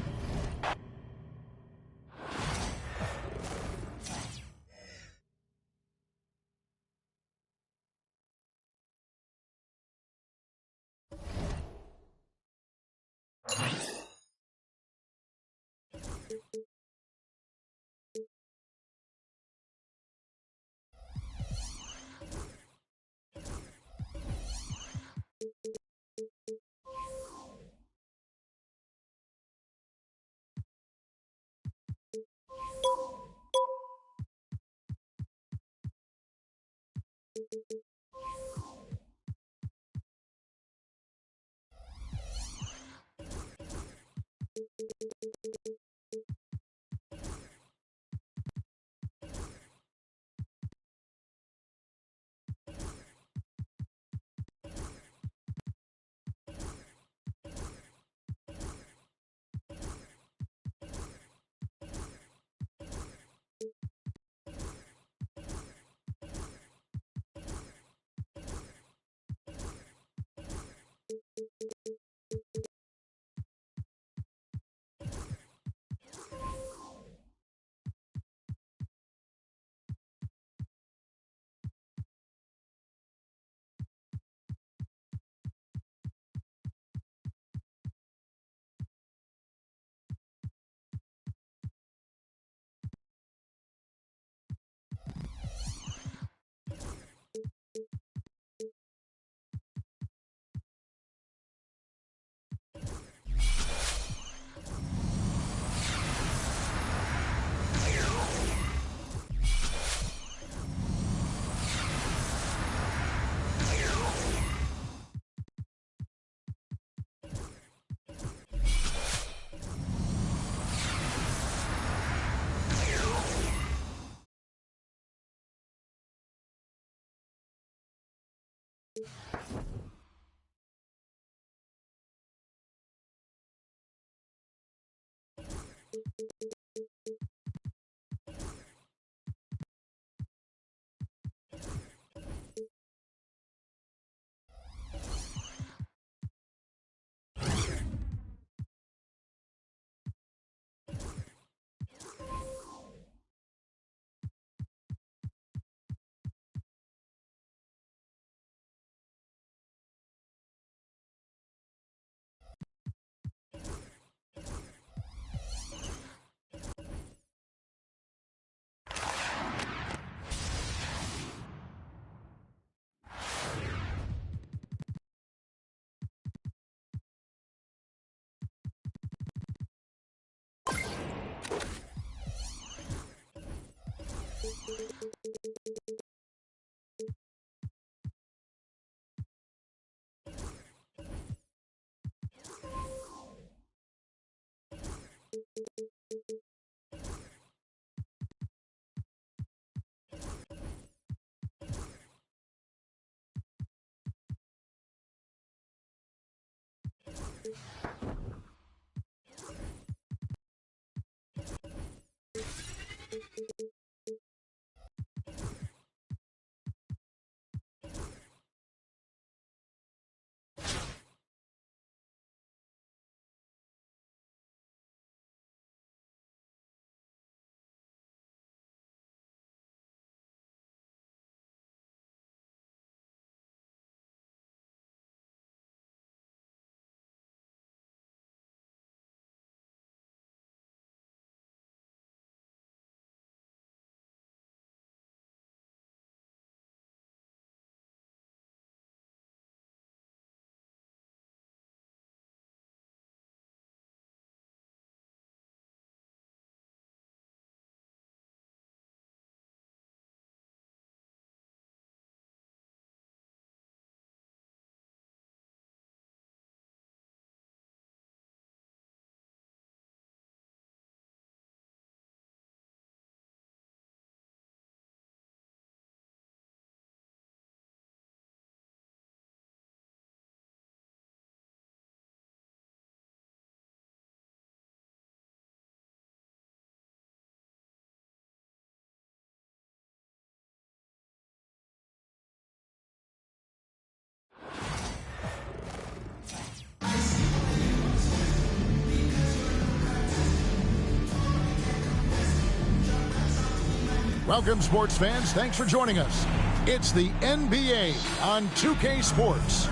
Welcome, sports fans. Thanks for joining us. It's the NBA on 2K Sports.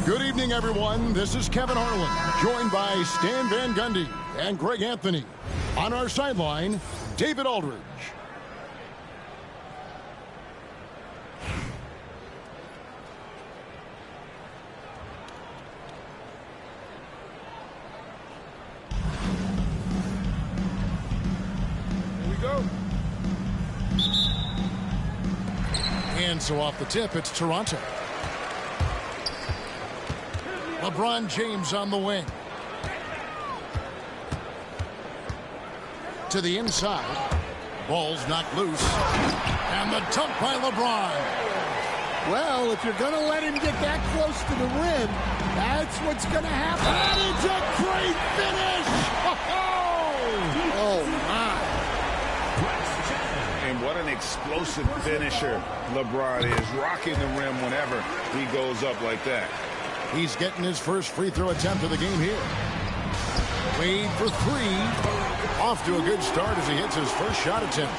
Good evening, everyone. This is Kevin Harlan, joined by Stan Van Gundy and Greg Anthony. On our sideline, David Aldridge. Here we go. And so off the tip, it's Toronto. LeBron James on the wing. To the inside. Ball's knocked loose. And the dunk by LeBron. Well, if you're going to let him get that close to the rim, that's what's going to happen. That is a great finish! Oh, my. And what an explosive finisher LeBron is, rocking the rim whenever he goes up like that. He's getting his first free throw attempt of the game here. Wade for three. Off to a good start as he hits his first shot attempt.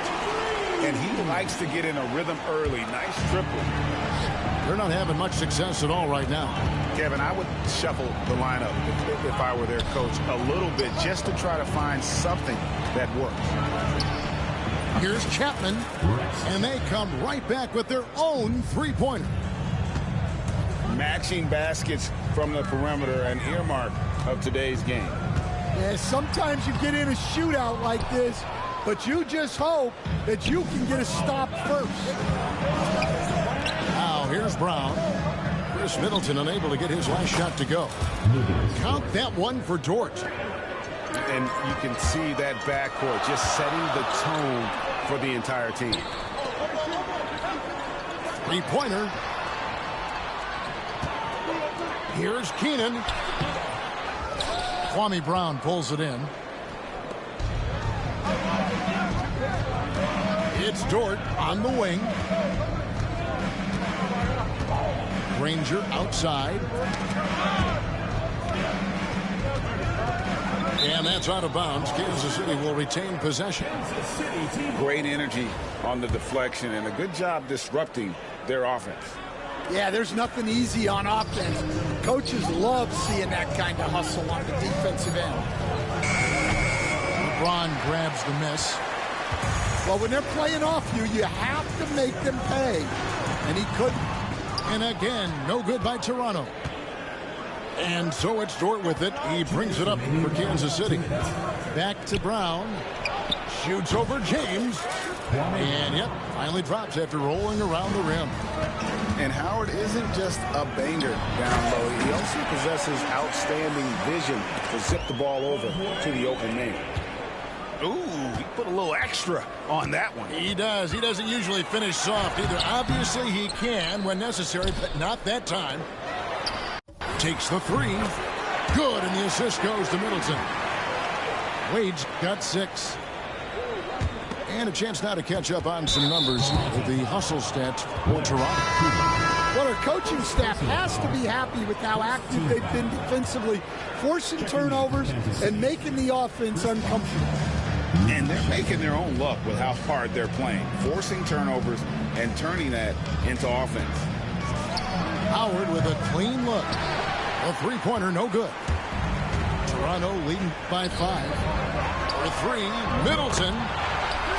And he likes to get in a rhythm early. Nice triple. They're not having much success at all right now. Kevin, I would shuffle the lineup if I were their coach a little bit just to try to find something that works. Here's Chapman, and they come right back with their own three-pointer. Matching baskets from the perimeter, an earmark of today's game. Yeah, sometimes you get in a shootout like this, but you just hope that you can get a stop first. Now here's Brown. Chris Middleton unable to get his last shot to go. Count that one for Dort. And you can see that backcourt just setting the tone for the entire team. Three-pointer. Here's Keenan. Kwame Brown pulls it in. It's Dort on the wing. Granger outside. And that's out of bounds. Kansas City will retain possession. Great energy on the deflection and a good job disrupting their offense. Yeah, there's nothing easy on offense. Coaches love seeing that kind of hustle on the defensive end. LeBron grabs the miss. Well, when they're playing off you, you have to make them pay. And he couldn't. And again, no good by Toronto. And so it's Dort with it. He brings it up for Kansas City. Back to Brown. Shoots over James. And, yep, finally drops after rolling around the rim. And Howard isn't just a banger down low. He also possesses outstanding vision to zip the ball over to the open man. Ooh, he put a little extra on that one. He does. He doesn't usually finish soft either. Obviously, he can when necessary, but not that time. Takes the three. Good, and the assist goes to Middleton. Wade's got 6. And a chance now to catch up on some numbers with the hustle stats for Toronto. Well, our coaching staff has to be happy with how active they've been defensively, forcing turnovers and making the offense uncomfortable. And they're making their own luck with how hard they're playing, forcing turnovers and turning that into offense. Howard with a clean look. A three-pointer, no good. Toronto leading by 5. For 3, Middleton.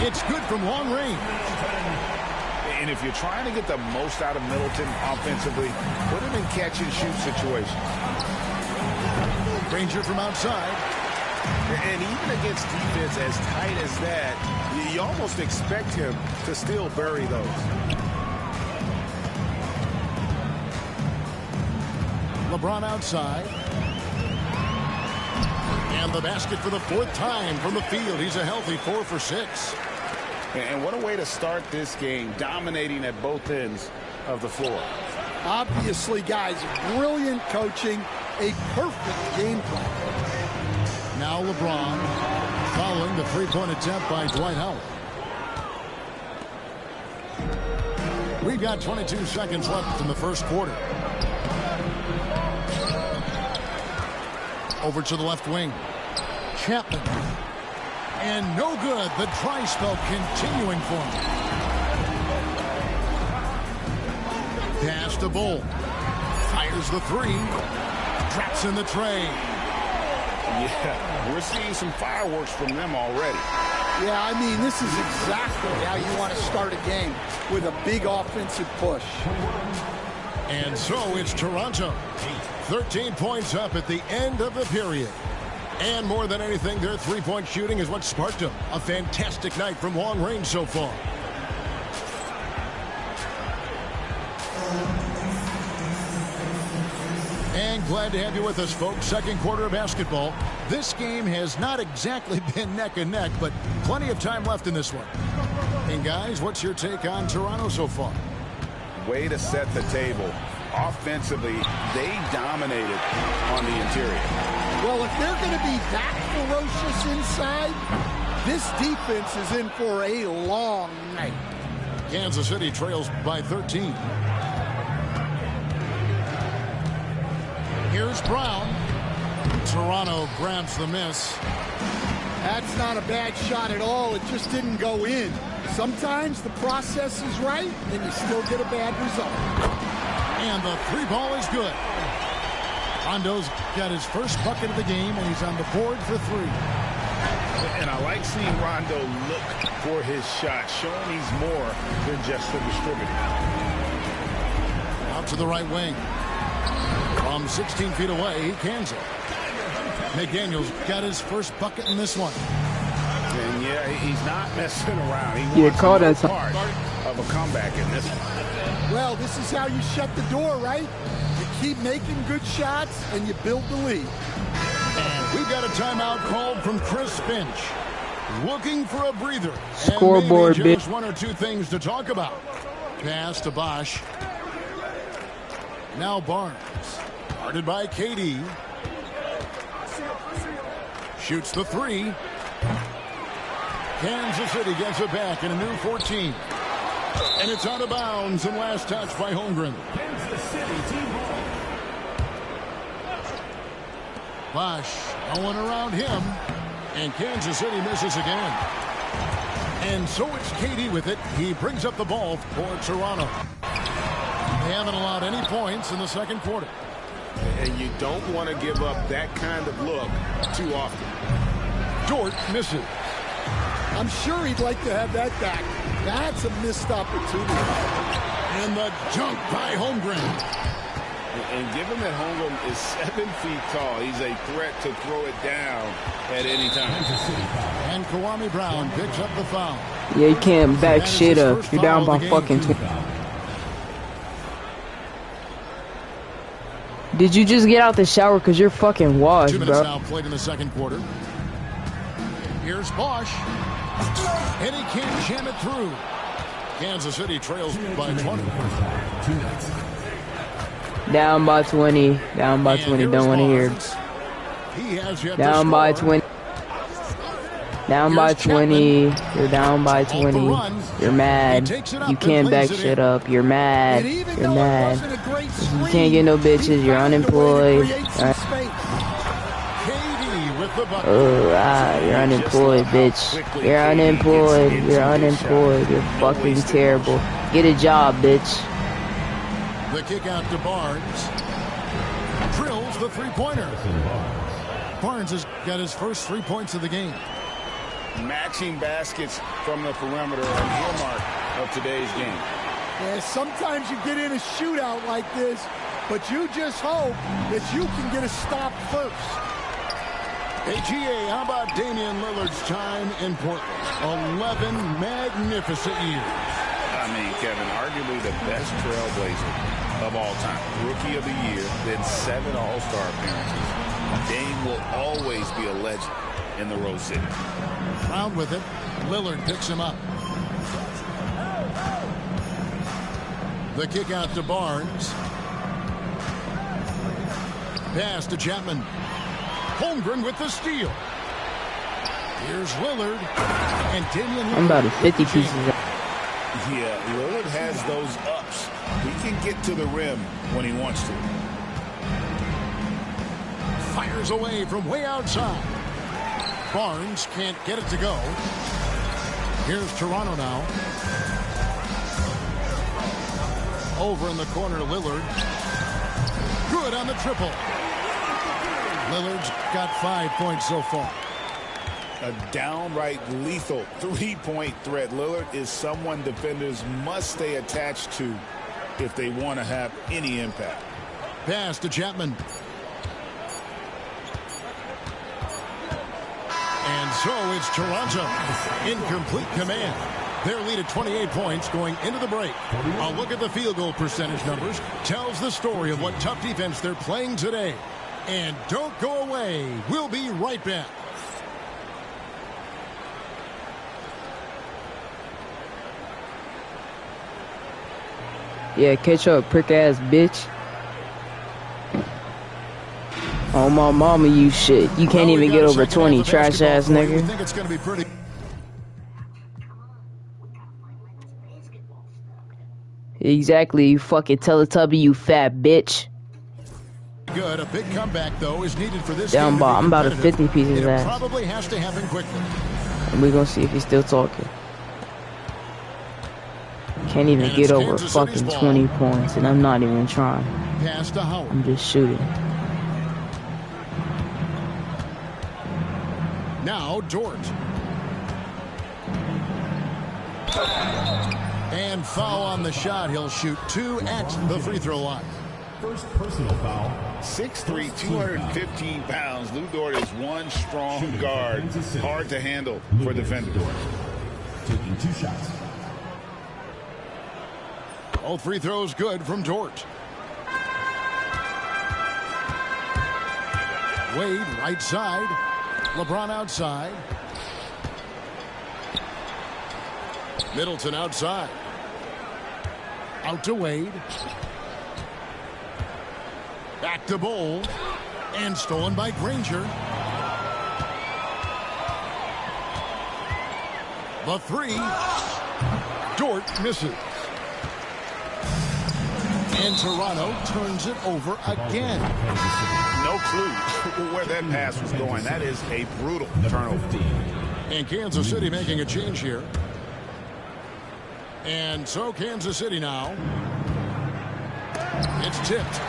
It's good from long range. And if you're trying to get the most out of Middleton offensively, put him in catch-and-shoot situations. Granger from outside. And even against defense as tight as that, you almost expect him to still bury those. LeBron outside. And the basket for the 4th time from the field. He's a healthy 4 for 6. And what a way to start this game, dominating at both ends of the floor. Obviously, guys, brilliant coaching, a perfect game plan. Now LeBron following the three-point attempt by Dwight Howard. We've got 22 seconds left in the first quarter. Over to the left wing. Chapman. And no good. The dry spell continuing for him. Pass to Bull. Fires the 3. Drops in the tray. Yeah, we're seeing some fireworks from them already. Yeah, I mean, this is exactly how you want to start a game, with a big offensive push. And so it's Toronto. 13 points up at the end of the period. And more than anything, their three-point shooting is what sparked them. A fantastic night from long range so far. And glad to have you with us, folks. Second quarter of basketball. This game has not exactly been neck and neck, but plenty of time left in this one. And guys, what's your take on Toronto so far? Way to set the table. Offensively, they dominated on the interior. Well, if they're going to be that ferocious inside, this defense is in for a long night. Kansas City trails by 13. Here's Brown. Toronto grabs the miss. That's not a bad shot at all. It just didn't go in. Sometimes the process is right, and you still get a bad result. And the 3-ball is good. Rondo's got his first bucket of the game, and he's on the board for 3. And I like seeing Rondo look for his shot, showing he's more than just a distributor. Out to the right wing. From 16 feet away, he cans it. McDaniels got his first bucket in this one. And yeah, he's not messing around. He wants to be part of a comeback in this one. Well, this is how you shut the door, right? You keep making good shots, and you build the lead. And we've got a timeout called from Chris Finch. Looking for a breather. Scoreboard, and maybe just one or two things to talk about. Pass to Bosch. Now Barnes. Guarded by KD. Shoots the three. Kansas City gets it back in a new 14. And it's out of bounds and last touch by Holmgren. Bosch going around him. And Kansas City misses again. And so it's KD with it. He brings up the ball for Toronto. They haven't allowed any points in the second quarter. And you don't want to give up that kind of look too often. Dort misses. I'm sure he'd like to have that back. That's a missed opportunity. And the dunk by Holmgren. And given that Holmgren is 7 feet tall, he's a threat to throw it down at any time. And Kwame Brown picks up the foul. Yeah, you can't back shit up. You're down by fucking 20. Did you just get out the shower because you're fucking washed, 2 minutes bro? now played in the second quarter. Here's Bosch. And he can't jam it through. Kansas City trails by 20. Down by 20. Down by 20. Don't want to hear. He has yet Down to by score. 20. Down by 20. You're down by 20. You're mad. You can't back shit up. You're mad. You're mad. You can't get no bitches. You're unemployed. You're unemployed, bitch. You're unemployed. You're unemployed. You're fucking terrible. Get a job, bitch. The kick out to Barnes. Drills the three-pointer. Barnes has got his first 3 points of the game. Matching baskets from the perimeter are an earmark of today's game. Yeah, sometimes you get in a shootout like this, but you just hope that you can get a stop first. AGA, how about Damian Lillard's time in Portland? 11 magnificent years. I mean, Kevin, arguably the best trailblazer of all time. Rookie of the year, then 7 All-Star appearances. Dame will always be a legend in the Rose City. Round with it. Lillard picks him up. The kick out to Barnes. Pass to Chapman. Holmgren with the steal. Here's Lillard. And Damian Lillard. I'm about to 50 pieces. Yeah, Lillard has those ups. He can get to the rim when he wants to. Fires away from way outside. Barnes can't get it to go. Here's Toronto now. Over in the corner, Lillard. Good on the triple. Lillard's got 5 points so far. A downright lethal three-point threat. Lillard is someone defenders must stay attached to if they want to have any impact. Pass to Chapman. And so it's Toronto in complete command. Their lead at 28 points going into the break. A look at the field goal percentage numbers tells the story of what tough defense they're playing today. And don't go away. We'll be right back. Yeah, catch up, prick ass bitch. Oh my mama, you shit. You can't even get over 20, trash ass nigga. Think it's gonna be pretty. Exactly, you fucking Teletubby, you fat bitch. Good. A big comeback though is needed for this. Down ball. I'm about to 50 pieces of it ass. Probably has to happen quickly. And we're gonna see if he's still talking. Can't even get over fucking 20 points, and I'm not even trying. Pass to Howard. I'm just shooting. Now Dort. And foul on the shot. He'll shoot 2 at the free throw line. First personal foul. 6'3", 215 pounds. Lou Dort is one strong guard. Hard to handle for defenders. Taking 2 shots. All free throws good from Dort. Wade right side. LeBron outside. Middleton outside. Out to Wade. Back to Bowl. And stolen by Granger. The three. Dort misses. And Toronto turns it over again. No clue where that pass was going. That is a brutal turnover. And Kansas City making a change here. And so Kansas City now. It's tipped.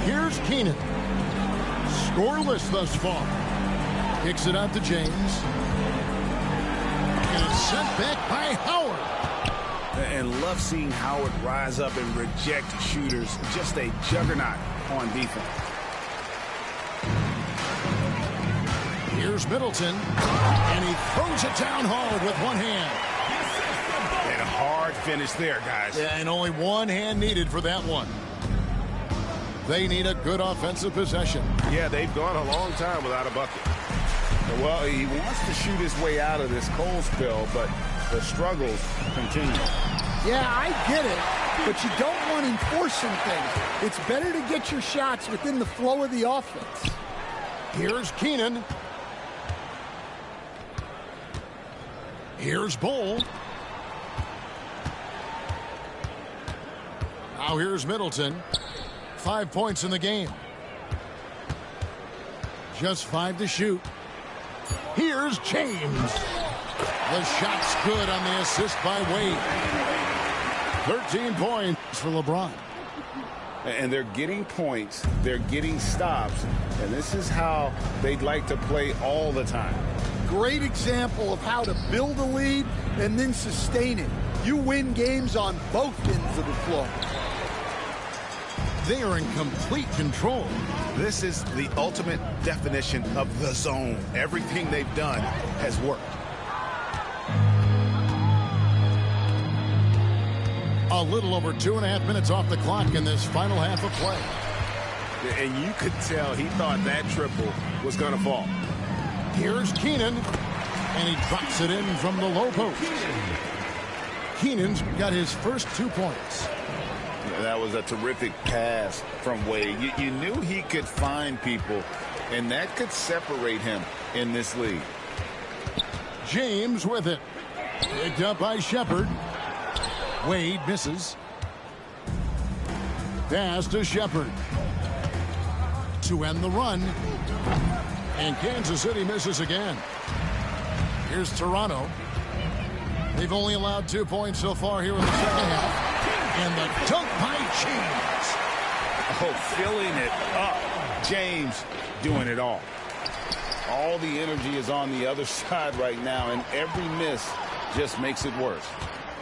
Here's Keenan. Scoreless thus far. Kicks it out to James. And it's sent back by Howard. And love seeing Howard rise up and reject shooters. Just a juggernaut on defense. Here's Middleton. And he throws it down hard with one hand. And a hard finish there, guys. Yeah, and only one hand needed for that one. They need a good offensive possession. Yeah, they've gone a long time without a bucket. Well, he wants to shoot his way out of this cold spell, but the struggles continue. Yeah, I get it, but you don't want enforcing things. It's better to get your shots within the flow of the offense. Here's Keenan. Here's Bowl. Now here's Middleton. 5 points in the game. Just 5 to shoot. Here's James. The shot's good on the assist by Wade. 13 points for LeBron. And they're getting points. They're getting stops. And this is how they'd like to play all the time. Great example of how to build a lead and then sustain it. You win games on both ends of the floor. They are in complete control. This is the ultimate definition of the zone. Everything they've done has worked. A little over 2.5 minutes off the clock in this final half of play. And you could tell he thought that triple was going to fall. Here's Keenan, and he drops it in from the low post. Keenan's got his first 2 points. That was a terrific pass from Wade. You knew he could find people, and that could separate him in this league. James with it. Picked up by Shepard. Wade misses. Pass to Shepard. To end the run. And Kansas City misses again. Here's Toronto. They've only allowed 2 points so far here in the second half. And the dunk by James. Oh, filling it up. James doing it all. All the energy is on the other side right now, and every miss just makes it worse.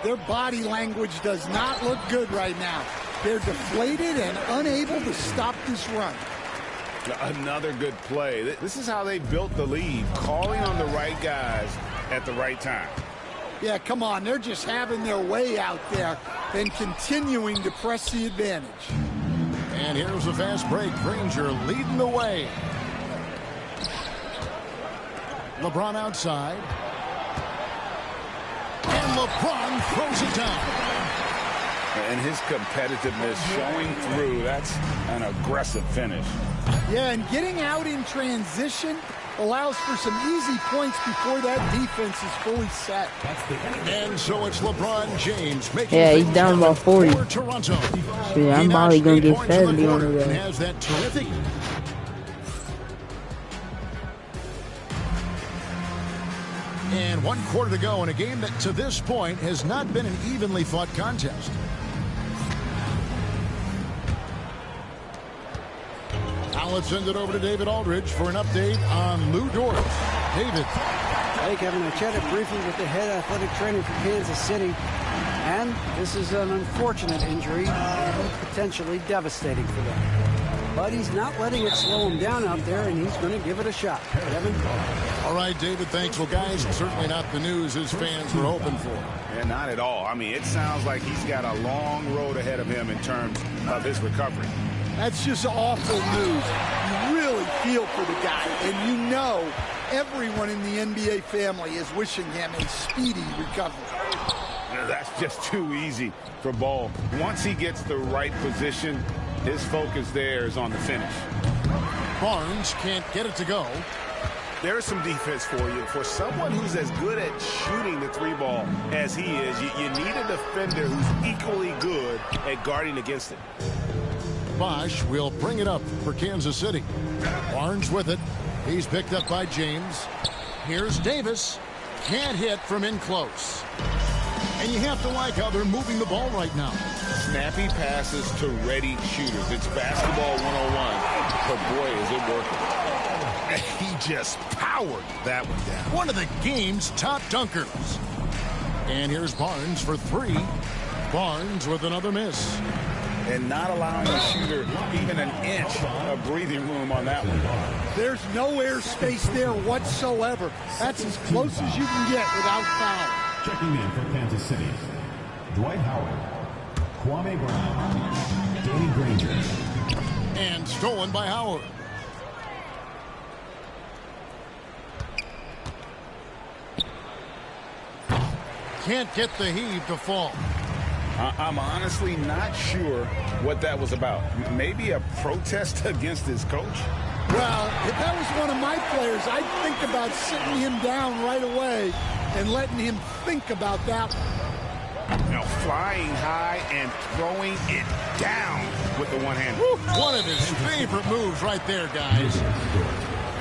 Their body language does not look good right now. They're deflated and unable to stop this run. Another good play. This is how they built the lead, calling on the right guys at the right time. Yeah, come on. They're just having their way out there and continuing to press the advantage. And here's a fast break. Granger leading the way. LeBron outside. And LeBron throws it down. And his competitiveness showing through. That's an aggressive finish. Yeah, and getting out in transition allows for some easy points before that defense is fully set. And so it's LeBron James making he's down about 40. Toronto. Yeah, I'm probably going to get 70 on the and has that terrific. And 1 quarter to go in a game that to this point has not been an evenly fought contest. Now let's send it over to David Aldridge for an update on Lou Dort. David. Hey, Kevin, I chatted briefly with the head athletic trainer for Kansas City, and this is an unfortunate injury, potentially devastating for them. But he's not letting it slow him down out there, and he's going to give it a shot. Kevin? All right, David, thanks. Well, guys, certainly not the news his fans were hoping for. Yeah, not at all. I mean, it sounds like he's got a long road ahead of him in terms of his recovery. That's just awful news. You really feel for the guy, and you know everyone in the NBA family is wishing him a speedy recovery. That's just too easy for Ball. Once he gets the right position, his focus there is on the finish. Barnes can't get it to go. There's some defense for you. For someone who's as good at shooting the three ball as he is, you need a defender who's equally good at guarding against it. Bosch will bring it up for Kansas City. Barnes with it. He's picked up by James. Here's Davis. Can't hit from in close. And you have to like how they're moving the ball right now. Snappy passes to ready shooters. It's basketball 101. But boy, is it working. He just powered that one down. One of the game's top dunkers. And here's Barnes for three. Barnes with another miss. And not allowing the shooter even an inch of breathing room on that one. There's no airspace there whatsoever. That's as close as you can get without foul. Checking in for Kansas City, Dwight Howard, Kwame Brown, Danny Granger. And stolen by Howard. Can't get the heave to fall. I'm honestly not sure what that was about. Maybe a protest against his coach? Well, if that was one of my players, I'd think about sitting him down right away and letting him think about that one. Now flying high and throwing it down with the one hand. One of his favorite moves right there, guys.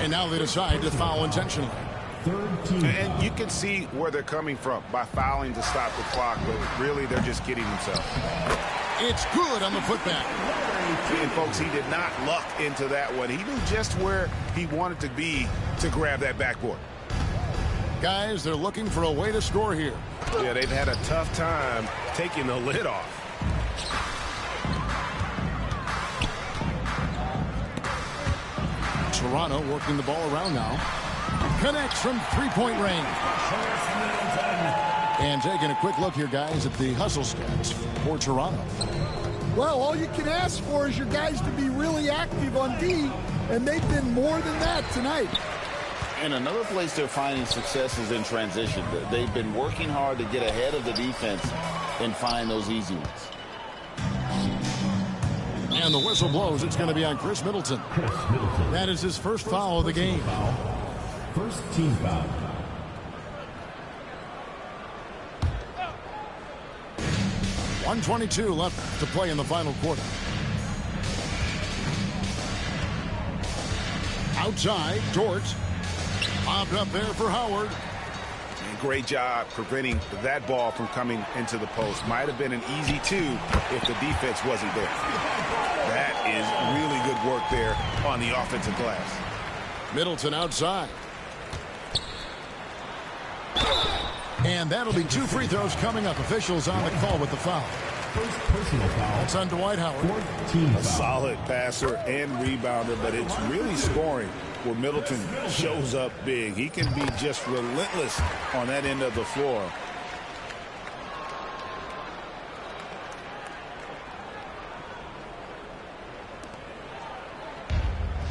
And now they decide to foul intentionally. And you can see where they're coming from by fouling to stop the clock, but really they're just kidding themselves. It's good on the putback. And folks, he did not luck into that one. He knew just where he wanted to be to grab that backboard. Guys, they're looking for a way to score here. Yeah, they've had a tough time taking the lid off. Toronto working the ball around now. Connects from three-point range. And taking a quick look here, guys, at the hustle stats for Toronto. Well, all you can ask for is your guys to be really active on D, and they've been more than that tonight. And another place they're finding success is in transition. They've been working hard to get ahead of the defense and find those easy ones. And the whistle blows. It's going to be on Chris Middleton. That is his first foul of the game. First team foul. .122 left to play in the final quarter. Outside, Dort. Popped up there for Howard. And great job preventing that ball from coming into the post. Might have been an easy two if the defense wasn't there. That is really good work there on the offensive glass. Middleton outside. And that'll be two free throws coming up. Officials on the call with the foul. First personal foul. That's on Dwight Howard. A solid passer and rebounder, but it's really scoring where Middleton shows up big. He can be just relentless on that end of the floor.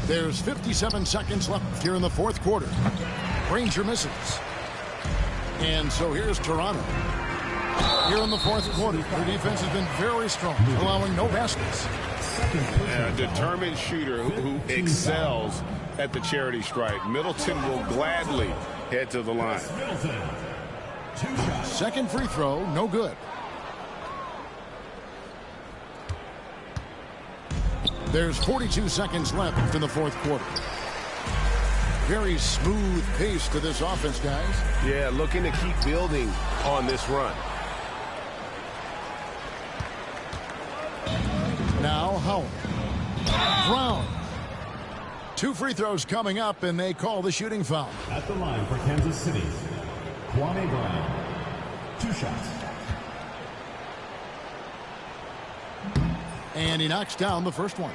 There's 57 seconds left here in the fourth quarter. Granger misses. And so here's Toronto. Here in the fourth quarter, their defense has been very strong, allowing no baskets. A determined shooter who excels at the charity stripe. Middleton will gladly head to the line. Second free throw, no good. There's 42 seconds left in the fourth quarter. Very smooth pace to this offense, guys. Yeah, looking to keep building on this run. Now Howard. Brown. Two free throws coming up, and they call the shooting foul. At the line for Kansas City, Kwame Brown. 2 shots. And he knocks down the first one.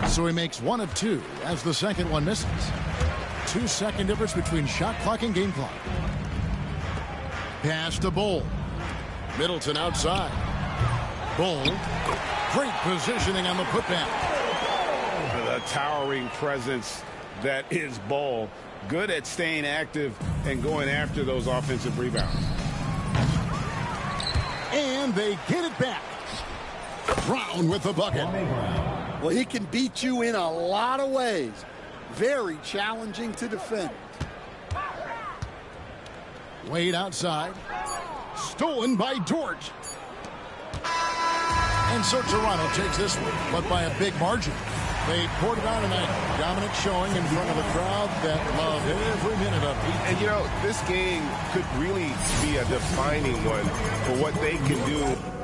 So he makes 1 of 2 as the second one misses. 2-second difference between shot clock and game clock. Pass to Bull. Middleton outside. Bull. Great positioning on the putback. The towering presence that is Bull. Good at staying active and going after those offensive rebounds. And they get it back. Brown with the bucket. Well, he can beat you in a lot of ways. Very challenging to defend. Wade outside. Stolen by Dort. And so Toronto takes this one, but by a big margin. They poured it on tonight. Dominant showing in front of a crowd that loved every minute of it. And, you know, this game could really be a defining one for what they can do